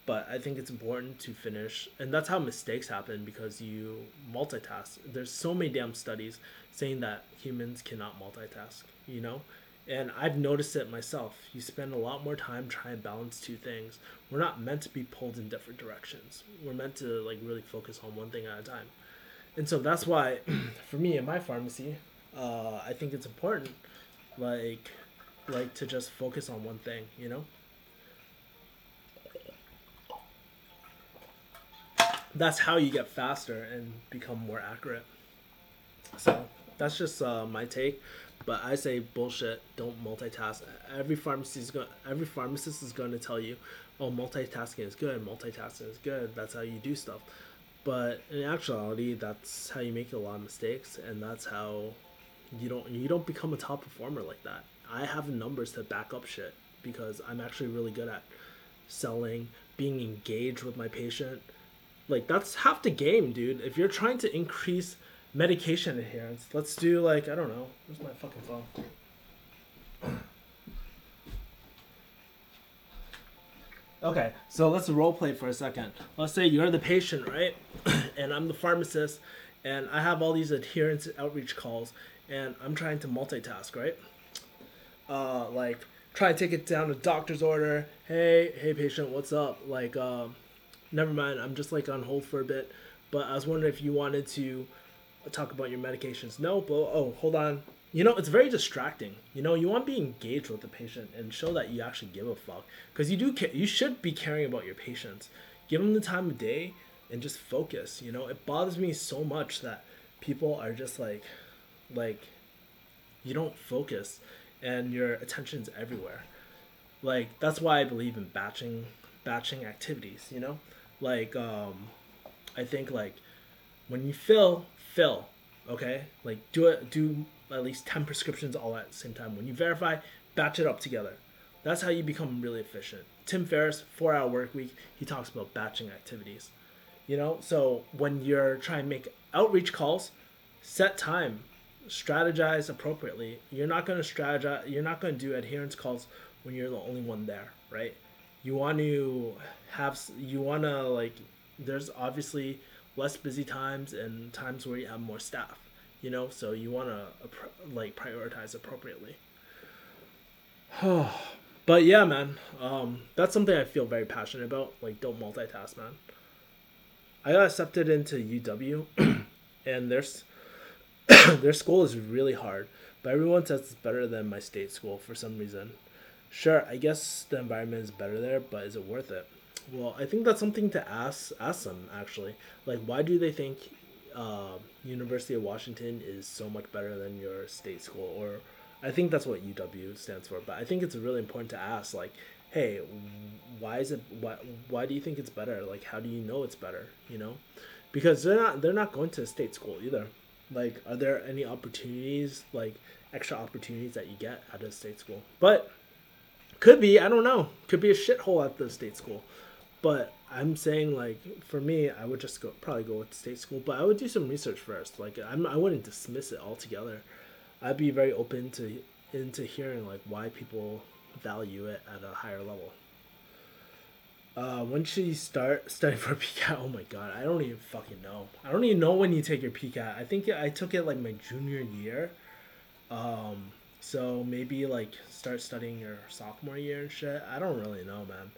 but I think it's important to finish, and that's how mistakes happen because you multitask. There's so many damn studies saying that humans cannot multitask. And I've noticed it myself. You spend a lot more time trying to balance 2 things. We're not meant to be pulled in different directions. We're meant to like really focus on one thing at a time. And so that's why, for me in my pharmacy, I think it's important, like to just focus on one thing. That's how you get faster and become more accurate. So that's just my take. But I say bullshit. Don't multitask. Every pharmacist is going to tell you, "Oh, multitasking is good. Multitasking is good. That's how you do stuff." But in actuality, that's how you make a lot of mistakes, and that's how you don't become a top performer like that. I have numbers to back up shit because I'm actually really good at selling, being engaged with my patient. Like that's half the game, dude. If you're trying to increase medication adherence, let's do like I don't know. Where's my fucking phone? Okay, so let's role play for a second. Let's say you're the patient, right? And I'm the pharmacist, and I have all these adherence outreach calls, and I'm trying to multitask, right? Like try to take it down to doctor's order. Hey, patient, what's up? Like, never mind. I'm just like on hold for a bit, but I was wondering if you wanted to talk about your medications. No, but hold on. It's very distracting. You want to be engaged with the patient and show that you actually give a fuck because you should be caring about your patients. Give them the time of day and just focus. It bothers me so much that people are just like you don't focus and your attention's everywhere. Like that's why I believe in batching activities. Like I think like when you fill, okay? Like do at least 10 prescriptions all at the same time. When you verify, batch it up together. That's how you become really efficient. Tim Ferriss, 4-Hour Work Week, he talks about batching activities. So when you're trying to make outreach calls, set time, strategize appropriately. You're not going to do adherence calls when you're the only one there, right? There's obviously less busy times and times where you have more staff, so you want to prioritize appropriately. But yeah, man, that's something I feel very passionate about. Like, don't multitask, man. I got accepted into UW, and Their school is really hard, but everyone says it's better than my state school for some reason. Sure, I guess the environment is better there, but is it worth it? Well, I think that's something to ask them actually. Like, why do they think University of Washington is so much better than your state school? Or I think that's what UW stands for. But I think it's really important to ask, like, hey, why is it? Why do you think it's better? Like, how do you know it's better? You know, because they're not going to state school either. Like, are there any opportunities, like extra opportunities that you get at a state school? But could be, I don't know. Could be a shithole at the state school. But I'm saying, like, for me, I would just probably go with state school. But I would do some research first. Like, I wouldn't dismiss it altogether. I'd be very open to into hearing like why people value it at a higher level. When should you start studying for a PCAT? Oh my god, I don't even fucking know. I don't even know when you take your PCAT. I think I took it like my junior year. So maybe like start studying your sophomore year and shit. I don't really know, man.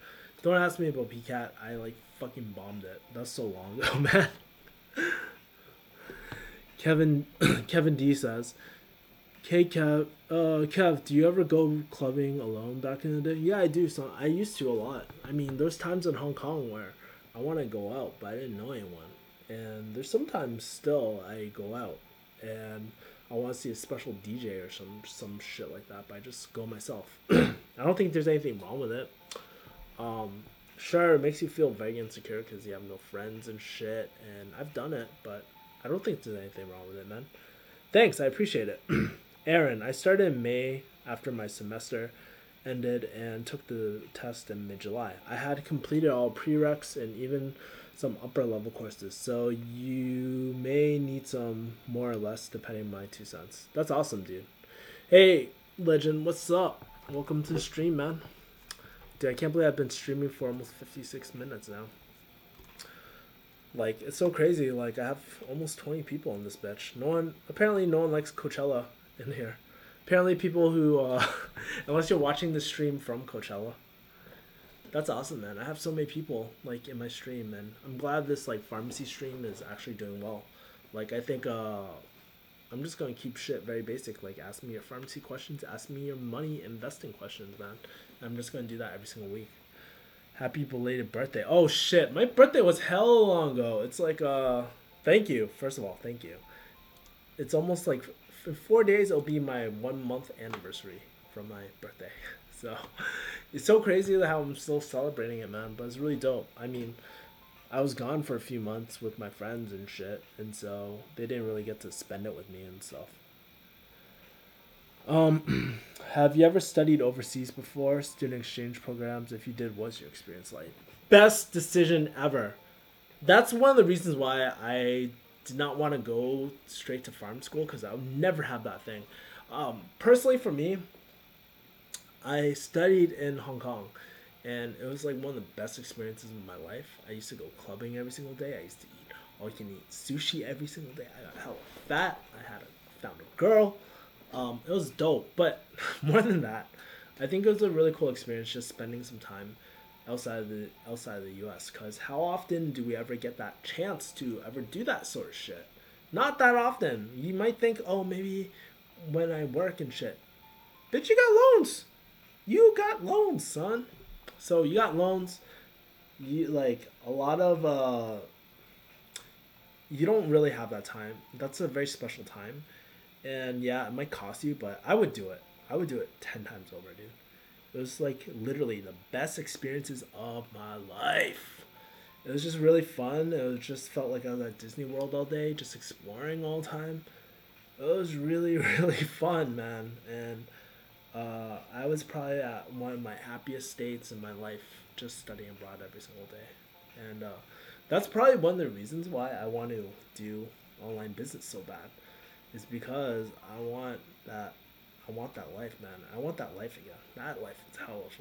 Don't ask me about PCAT. I like fucking bombed it. That's so long ago, man. Kevin Kevin D says, "Hey Kev, do you ever go clubbing alone back in the day?" Yeah, I do. So I used to a lot. I mean, there's times in Hong Kong where I want to go out, but I didn't know anyone. And there's sometimes still I go out and I want to see a special DJ or some shit like that, but I just go myself. I don't think there's anything wrong with it. Sure, it makes you feel very insecure because you have no friends and shit, and I've done it, but I don't think there's anything wrong with it, man. Thanks, I appreciate it. Aaron, I started in May after my semester ended and took the test in mid-July. I had completed all prereqs and even some upper level courses, so you may need some more or less depending on my 2 cents. That's awesome, dude. Hey, Legend, what's up? Welcome to the stream, man. Dude, I can't believe I've been streaming for almost 56 minutes now. Like, it's so crazy. Like, I have almost 20 people in this bitch. Apparently no one likes Coachella in here. Apparently people who, unless you're watching the stream from Coachella. That's awesome, man. I have so many people, like, in my stream, and I'm glad this, like, pharmacy stream is actually doing well. Like, I think, I'm just gonna keep shit very basic. Like, ask me your pharmacy questions, ask me your money investing questions, man. I'm just gonna do that every single week. Happy belated birthday. Oh shit, my birthday was hell long ago. It's like, thank you. First of all, thank you. It's almost like, in 4 days, it'll be my 1 month anniversary from my birthday. So, it's so crazy how I'm still celebrating it, man. But it's really dope. I mean, I was gone for a few months with my friends and shit. And so, they didn't really get to spend it with me and stuff. Have you ever studied overseas before? Student exchange programs? If you did, what's your experience like? Best decision ever. That's one of the reasons why I did not want to go straight to farm school, because I'll never have that thing. Personally, for me, I studied in Hong Kong, and it was like one of the best experiences of my life. I used to go clubbing every single day. I used to eat all you can eat sushi every single day. I got hella fat. Found a girl. It was dope, but more than that, I think it was a really cool experience just spending some time outside of the U.S. Because how often do we ever get that chance to ever do that sort of shit? Not that often. You might think, oh, maybe when I work and shit. Bitch, you got loans. You got loans, son. So you got loans. You like a lot of you don't really have that time. That's a very special time. And yeah, it might cost you, but I would do it. I would do it 10 times over, dude. It was like literally the best experiences of my life. It was just really fun. It was just felt like I was at Disney World all day, just exploring all the time. It was really, really fun, man. And I was probably at one of my happiest states in my life, just studying abroad every single day. And that's probably one of the reasons why I want to do online business so bad. Is because I want that life, man. I want that life again. That life is hell of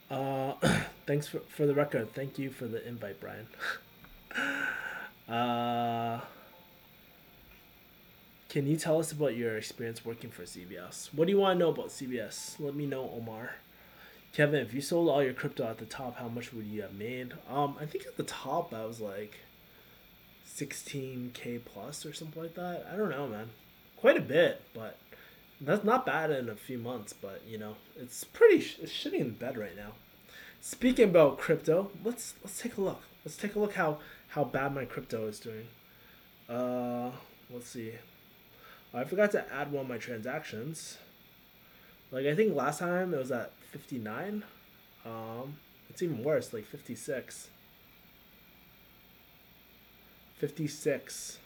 fun. Thanks for the record. Thank you for the invite, Brian. Can you tell us about your experience working for CBS? What do you want to know about CBS? Let me know, Omar. Kevin, if you sold all your crypto at the top, how much would you have made? I think at the top I was like 16K plus or something like that. I don't know, man. Quite a bit, but that's not bad in a few months. But it's it's shitting in the bed right now. Speaking about crypto, let's take a look. Let's take a look how bad my crypto is doing. Uh, let's see. I forgot to add one of my transactions. Like I think last time it was at 59. It's even worse, like 56. 56.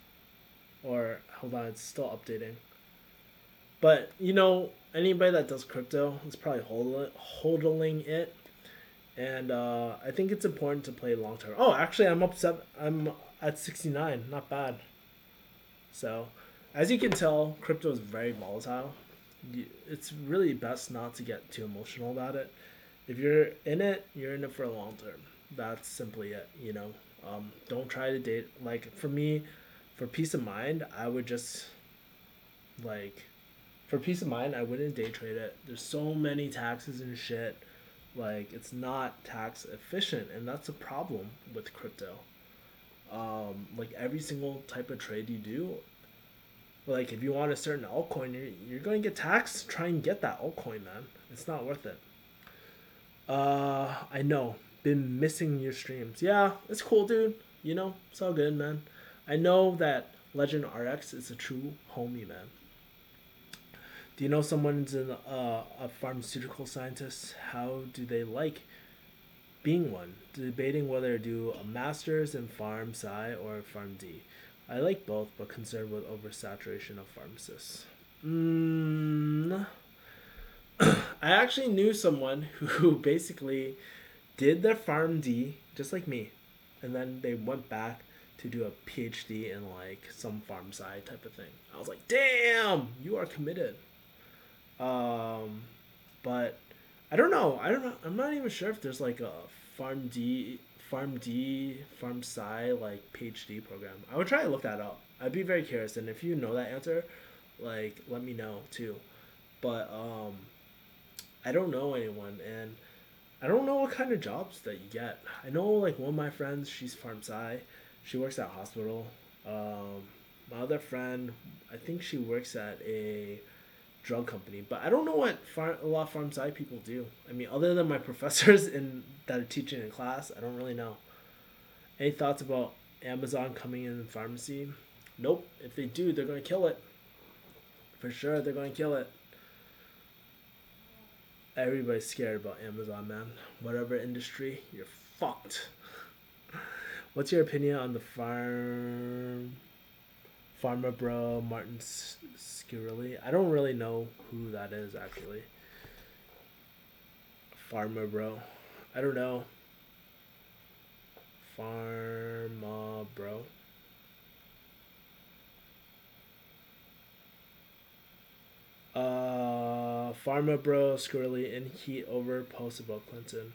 Or hold on, it's still updating. But anybody that does crypto is probably hodling it, and I think it's important to play long term. Oh, actually, I'm at 69. Not bad. So, as you can tell, crypto is very volatile. It's really best not to get too emotional about it. If you're in it, you're in it for a long term. That's simply it. Don't try to date. Like for me, for peace of mind, I would just like for peace of mind, I wouldn't day trade it. There's so many taxes and shit. Like it's not tax efficient, and that's a problem with crypto. Like every single type of trade you do, like if you want a certain altcoin, you're going to get taxed. Try and get that altcoin, man. It's not worth it. I know. Been missing your streams. Yeah, it's cool, dude. It's all good, man. I know that Legend RX is a true homie, man. Do you know someone's a pharmaceutical scientist? How do they like being one? Debating whether to do a master's in Pharm Sci or Pharm D. I like both, but concerned with oversaturation of pharmacists. I actually knew someone who basically did their Pharm D just like me, and then they went back to do a PhD in like some Pharm Sci type of thing. I was like, damn, you are committed. But I don't know. I'm not even sure if there's like a Pharm Sci like PhD program. I would try to look that up. I'd be very curious, and if you know that answer, like let me know too. But I don't know anyone, and I don't know what kind of jobs that you get. I know like one of my friends, she's Pharm Sci. She works at a hospital. My other friend, I think she works at a drug company, but I don't know what a lot of Pharm Sci people do. I mean, other than my professors that are teaching in class, I don't really know. Any thoughts about Amazon coming in pharmacy? Nope. If they do, they're going to kill it. For sure, they're going to kill it. Everybody's scared about Amazon, man. Whatever industry, you're fucked. What's your opinion on the Pharma Bro Martin Scirilli? I don't really know who that is actually. Pharma Bro. I don't know. Pharma Bro. Pharma Bro Squirrely in heat over post about Clinton.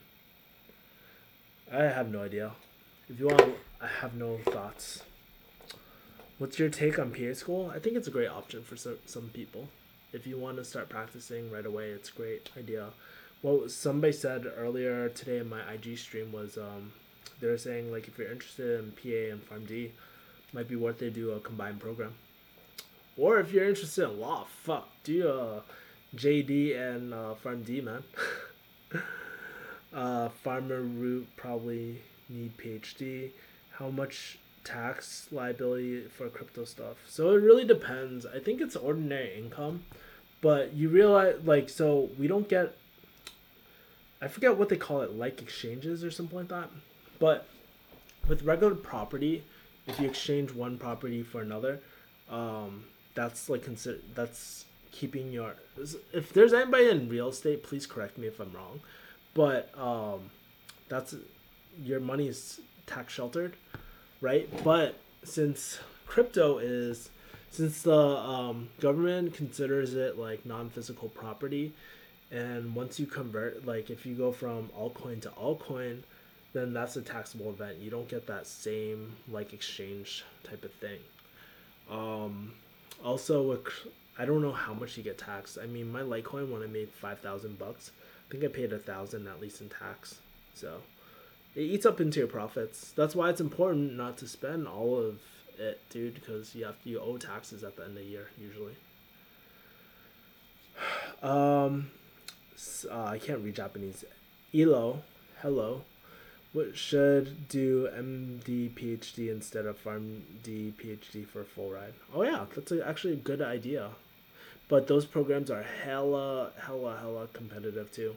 I have no idea. If you want, I have no thoughts. What's your take on PA school? I think it's a great option for some people. If you want to start practicing right away, it's a great idea. What somebody said earlier today in my IG stream was they were saying like if you're interested in PA and Pharm D, might be worth it to do a combined program. Or if you're interested in law, do a JD and Pharm D, man. Farmer root probably need PhD. How much tax liability for crypto stuff? So it really depends. I think it's ordinary income, but you realize so we don't get. I forget what they call it, like exchanges or something like that. But with regular property, if you exchange one property for another, that's that's keeping your. If there's anybody in real estate, please correct me if I'm wrong, but that's your money is tax sheltered, right? But since the government considers it like non-physical property, and once you convert, like if you go from altcoin to altcoin, then that's a taxable event. You don't get that same like exchange type of thing. Also, I don't know how much you get taxed. I mean, my Litecoin when I made $5,000, I think I paid $1,000 at least in tax. So it eats up into your profits. That's why it's important not to spend all of it, dude, because you owe taxes at the end of the year usually. I can't read Japanese. Elo, hello. What should do MD PhD instead of PharmD PhD for a full ride? Oh yeah, that's actually a good idea. But those programs are hella competitive too.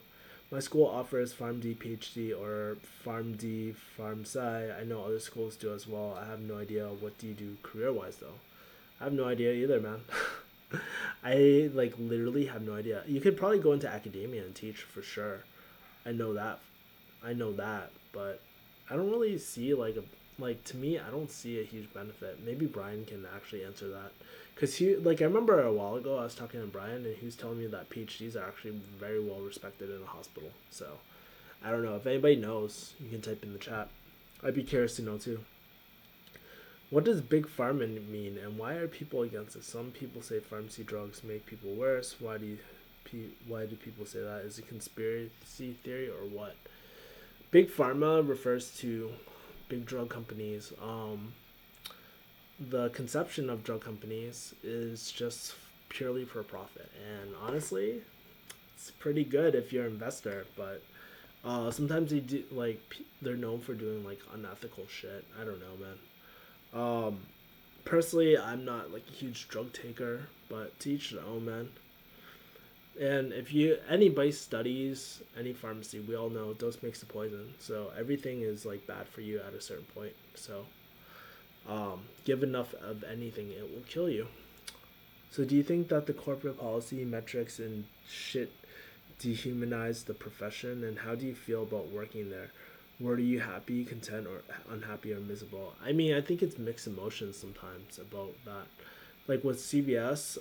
My school offers PharmD PhD or PharmD PharmSci. I know other schools do as well. I have no idea what do you do career wise though. I have no idea either, man. I like literally have no idea. You could probably go into academia and teach for sure. I know that. I know that, but I don't really see like to me, I don't see a huge benefit. Maybe Brian can actually answer that. Cause I remember a while ago I was talking to Brian and he was telling me that PhDs are actually very well respected in a hospital. So I don't know if anybody knows. You can type in the chat. I'd be curious to know too. What does big pharma mean, and why are people against it? Some people say pharmacy drugs make people worse. Why do people say that? Is it conspiracy theory or what? Big pharma refers to big drug companies. The conception of drug companies is just purely for profit, and honestly, it's pretty good if you're an investor. But sometimes they do they're known for doing like unethical shit. I don't know, man. Personally, I'm not like a huge drug taker, but to each their own, man. And if anybody studies any pharmacy, we all know dose makes the poison. So everything is like bad for you at a certain point. So give enough of anything, it will kill you. So do you think that the corporate policy, metrics, and shit dehumanize the profession? And how do you feel about working there? Were you happy, content, or unhappy, or miserable? I mean, I think it's mixed emotions sometimes about that. Like with CVS,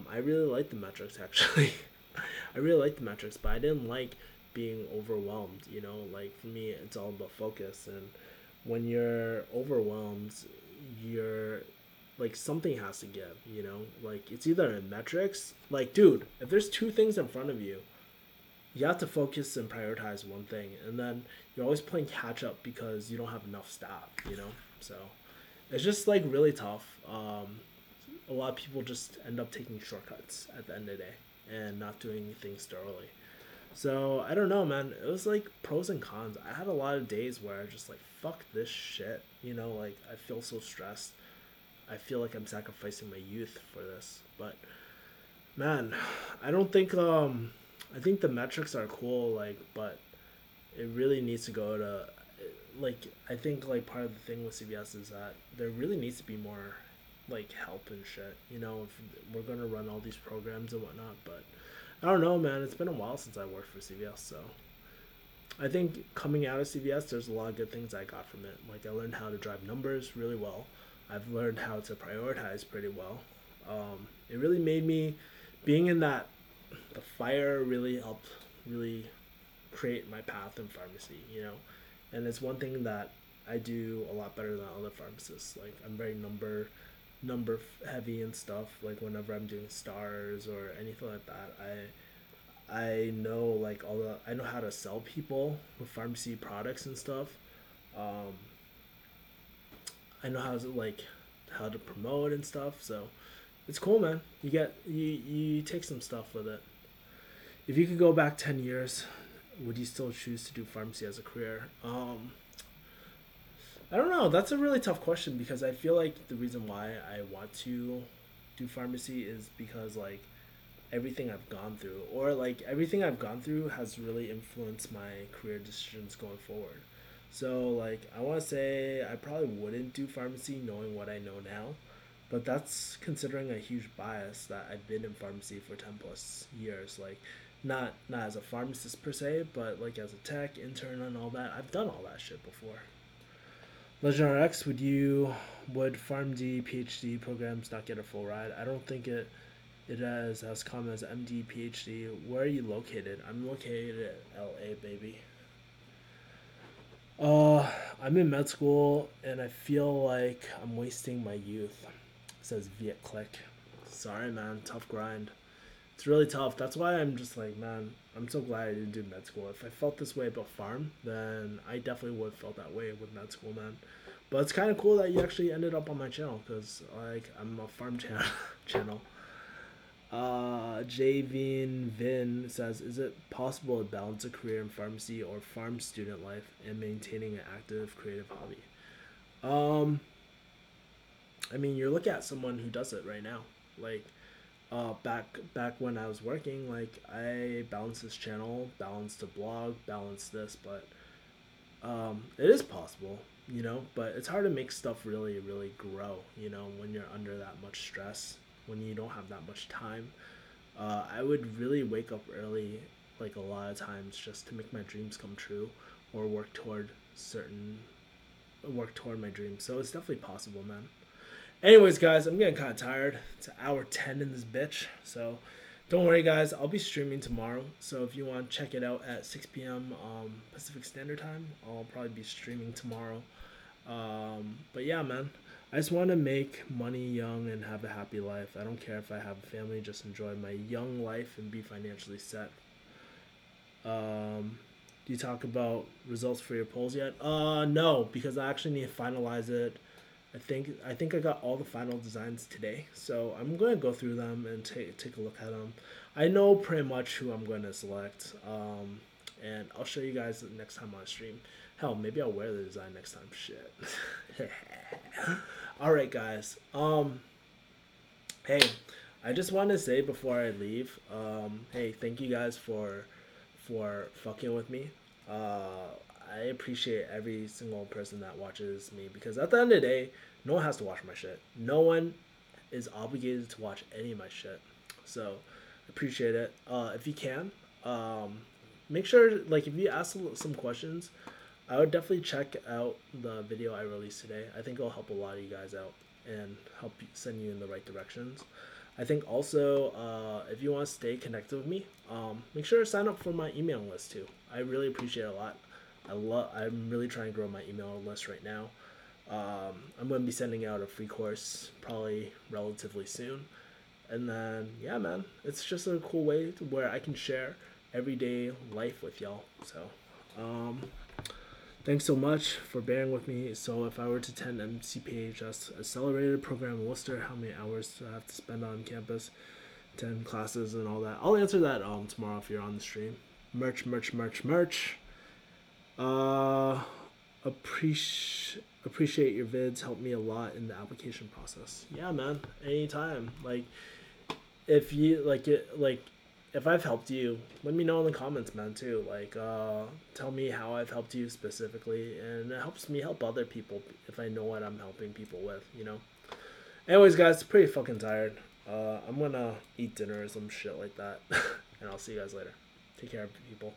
I really like the metrics actually. I really like the metrics, but I didn't like being overwhelmed. Like for me, it's all about focus. And when you're overwhelmed, you're like something has to give. Like it's either in metrics. Like, dude, if there's two things in front of you, you have to focus and prioritize one thing, and then you're always playing catch up because you don't have enough staff. So it's just like really tough. A lot of people just end up taking shortcuts at the end of the day and not doing things thoroughly. So I don't know, man. It was like pros and cons. I had a lot of days where I just like fuck this shit. Like I feel so stressed. I feel like I'm sacrificing my youth for this. But man, I don't think I think the metrics are cool, like, but it really needs to go to, like, I think, like, part of the thing with CVS is that there really needs to be more, like, help and shit, if we're going to run all these programs and whatnot, but I don't know, man, it's been a while since I worked for CVS, so I think coming out of CVS, there's a lot of good things I got from it. Like, I learned how to drive numbers really well. I've learned how to prioritize pretty well. It really made me, being in the fire really helped really create my path in pharmacy, and it's one thing that I do a lot better than other pharmacists. Like I'm very number heavy and stuff. Like whenever I'm doing stars or anything like that, I know like I know how to sell people with pharmacy products and stuff. I know how to promote and stuff. So it's cool, man. You take some stuff with it. If you could go back 10 years, would you still choose to do pharmacy as a career? I don't know. That's a really tough question because I feel like the reason why I want to do pharmacy is because like everything I've gone through, or like everything I've gone through has really influenced my career decisions going forward. So like I want to say I probably wouldn't do pharmacy knowing what I know now, but that's considering a huge bias that I've been in pharmacy for 10 plus years. Like not as a pharmacist per se, but like as a tech intern and all that. I've done all that shit before. Legend RX, would PharmD PhD programs not get a full ride? I don't think it is as common as MD PhD. Where are you located? I'm located at LA, baby. I'm in med school and I feel like I'm wasting my youth. It says Viet Click. Sorry, man. Tough grind. It's really tough. That's why I'm just like, man, I'm so glad I didn't do med school. If I felt this way about farm, then I definitely would have felt that way with med school, man. But it's kind of cool that you actually ended up on my channel because like I'm a farm channel. Vin says, is it possible to balance a career in pharmacy or farm student life and maintaining an active creative hobby? Um, I mean, you're looking at someone who does it right now. Like, back when I was working, like I balanced this channel, balanced the blog, balanced this, but it is possible, you know. But it's hard to make stuff really, really grow, you know, when you're under that much stress, when you don't have that much time. I would really wake up early, like a lot of times, just to make my dreams come true, or work toward my dreams. So it's definitely possible, man. Anyways, guys, I'm getting kind of tired. It's hour 10 in this bitch. So don't worry, guys. I'll be streaming tomorrow. So if you want to check it out at 6 p.m. Pacific Standard Time, I'll probably be streaming tomorrow. But yeah, man. I just want to make money young and have a happy life. I don't care if I have a family. Just enjoy my young life and be financially set. Do you talk about results for your polls yet? No, because I actually need to finalize it. I think I got all the final designs today, so I'm going to go through them and take a look at them. I know pretty much who I'm going to select, and I'll show you guys next time on stream. Hell, maybe I'll wear the design next time. Shit. All right, guys. Hey, I just want to say before I leave, hey, thank you guys for fucking with me. I appreciate every single person that watches me because at the end of the day, no one has to watch my shit. No one is obligated to watch any of my shit. So, appreciate it. If you can, make sure, like, if you ask some questions, I would definitely check out the video I released today. I think it'll help a lot of you guys out and help send you in the right directions. I think also, if you want to stay connected with me, make sure to sign up for my email list too. I really appreciate it a lot. I'm really trying to grow my email list right now. I'm going to be sending out a free course probably relatively soon. And then, yeah, man, it's just a cool way to where I can share everyday life with y'all. So, thanks so much for bearing with me. So if I were to attend MCPHS Accelerated Program in Worcester, how many hours do I have to spend on campus, 10 classes and all that? I'll answer that tomorrow if you're on the stream. Merch. Appreciate your vids. Help me a lot in the application process. Yeah, man. Anytime. Like, if you like it, like, if I've helped you, let me know in the comments, man. Too. Like, tell me how I've helped you specifically, and it helps me help other people if I know what I'm helping people with. You know. Anyways, guys, pretty fucking tired. I'm gonna eat dinner or some shit like that, and I'll see you guys later. Take care, people.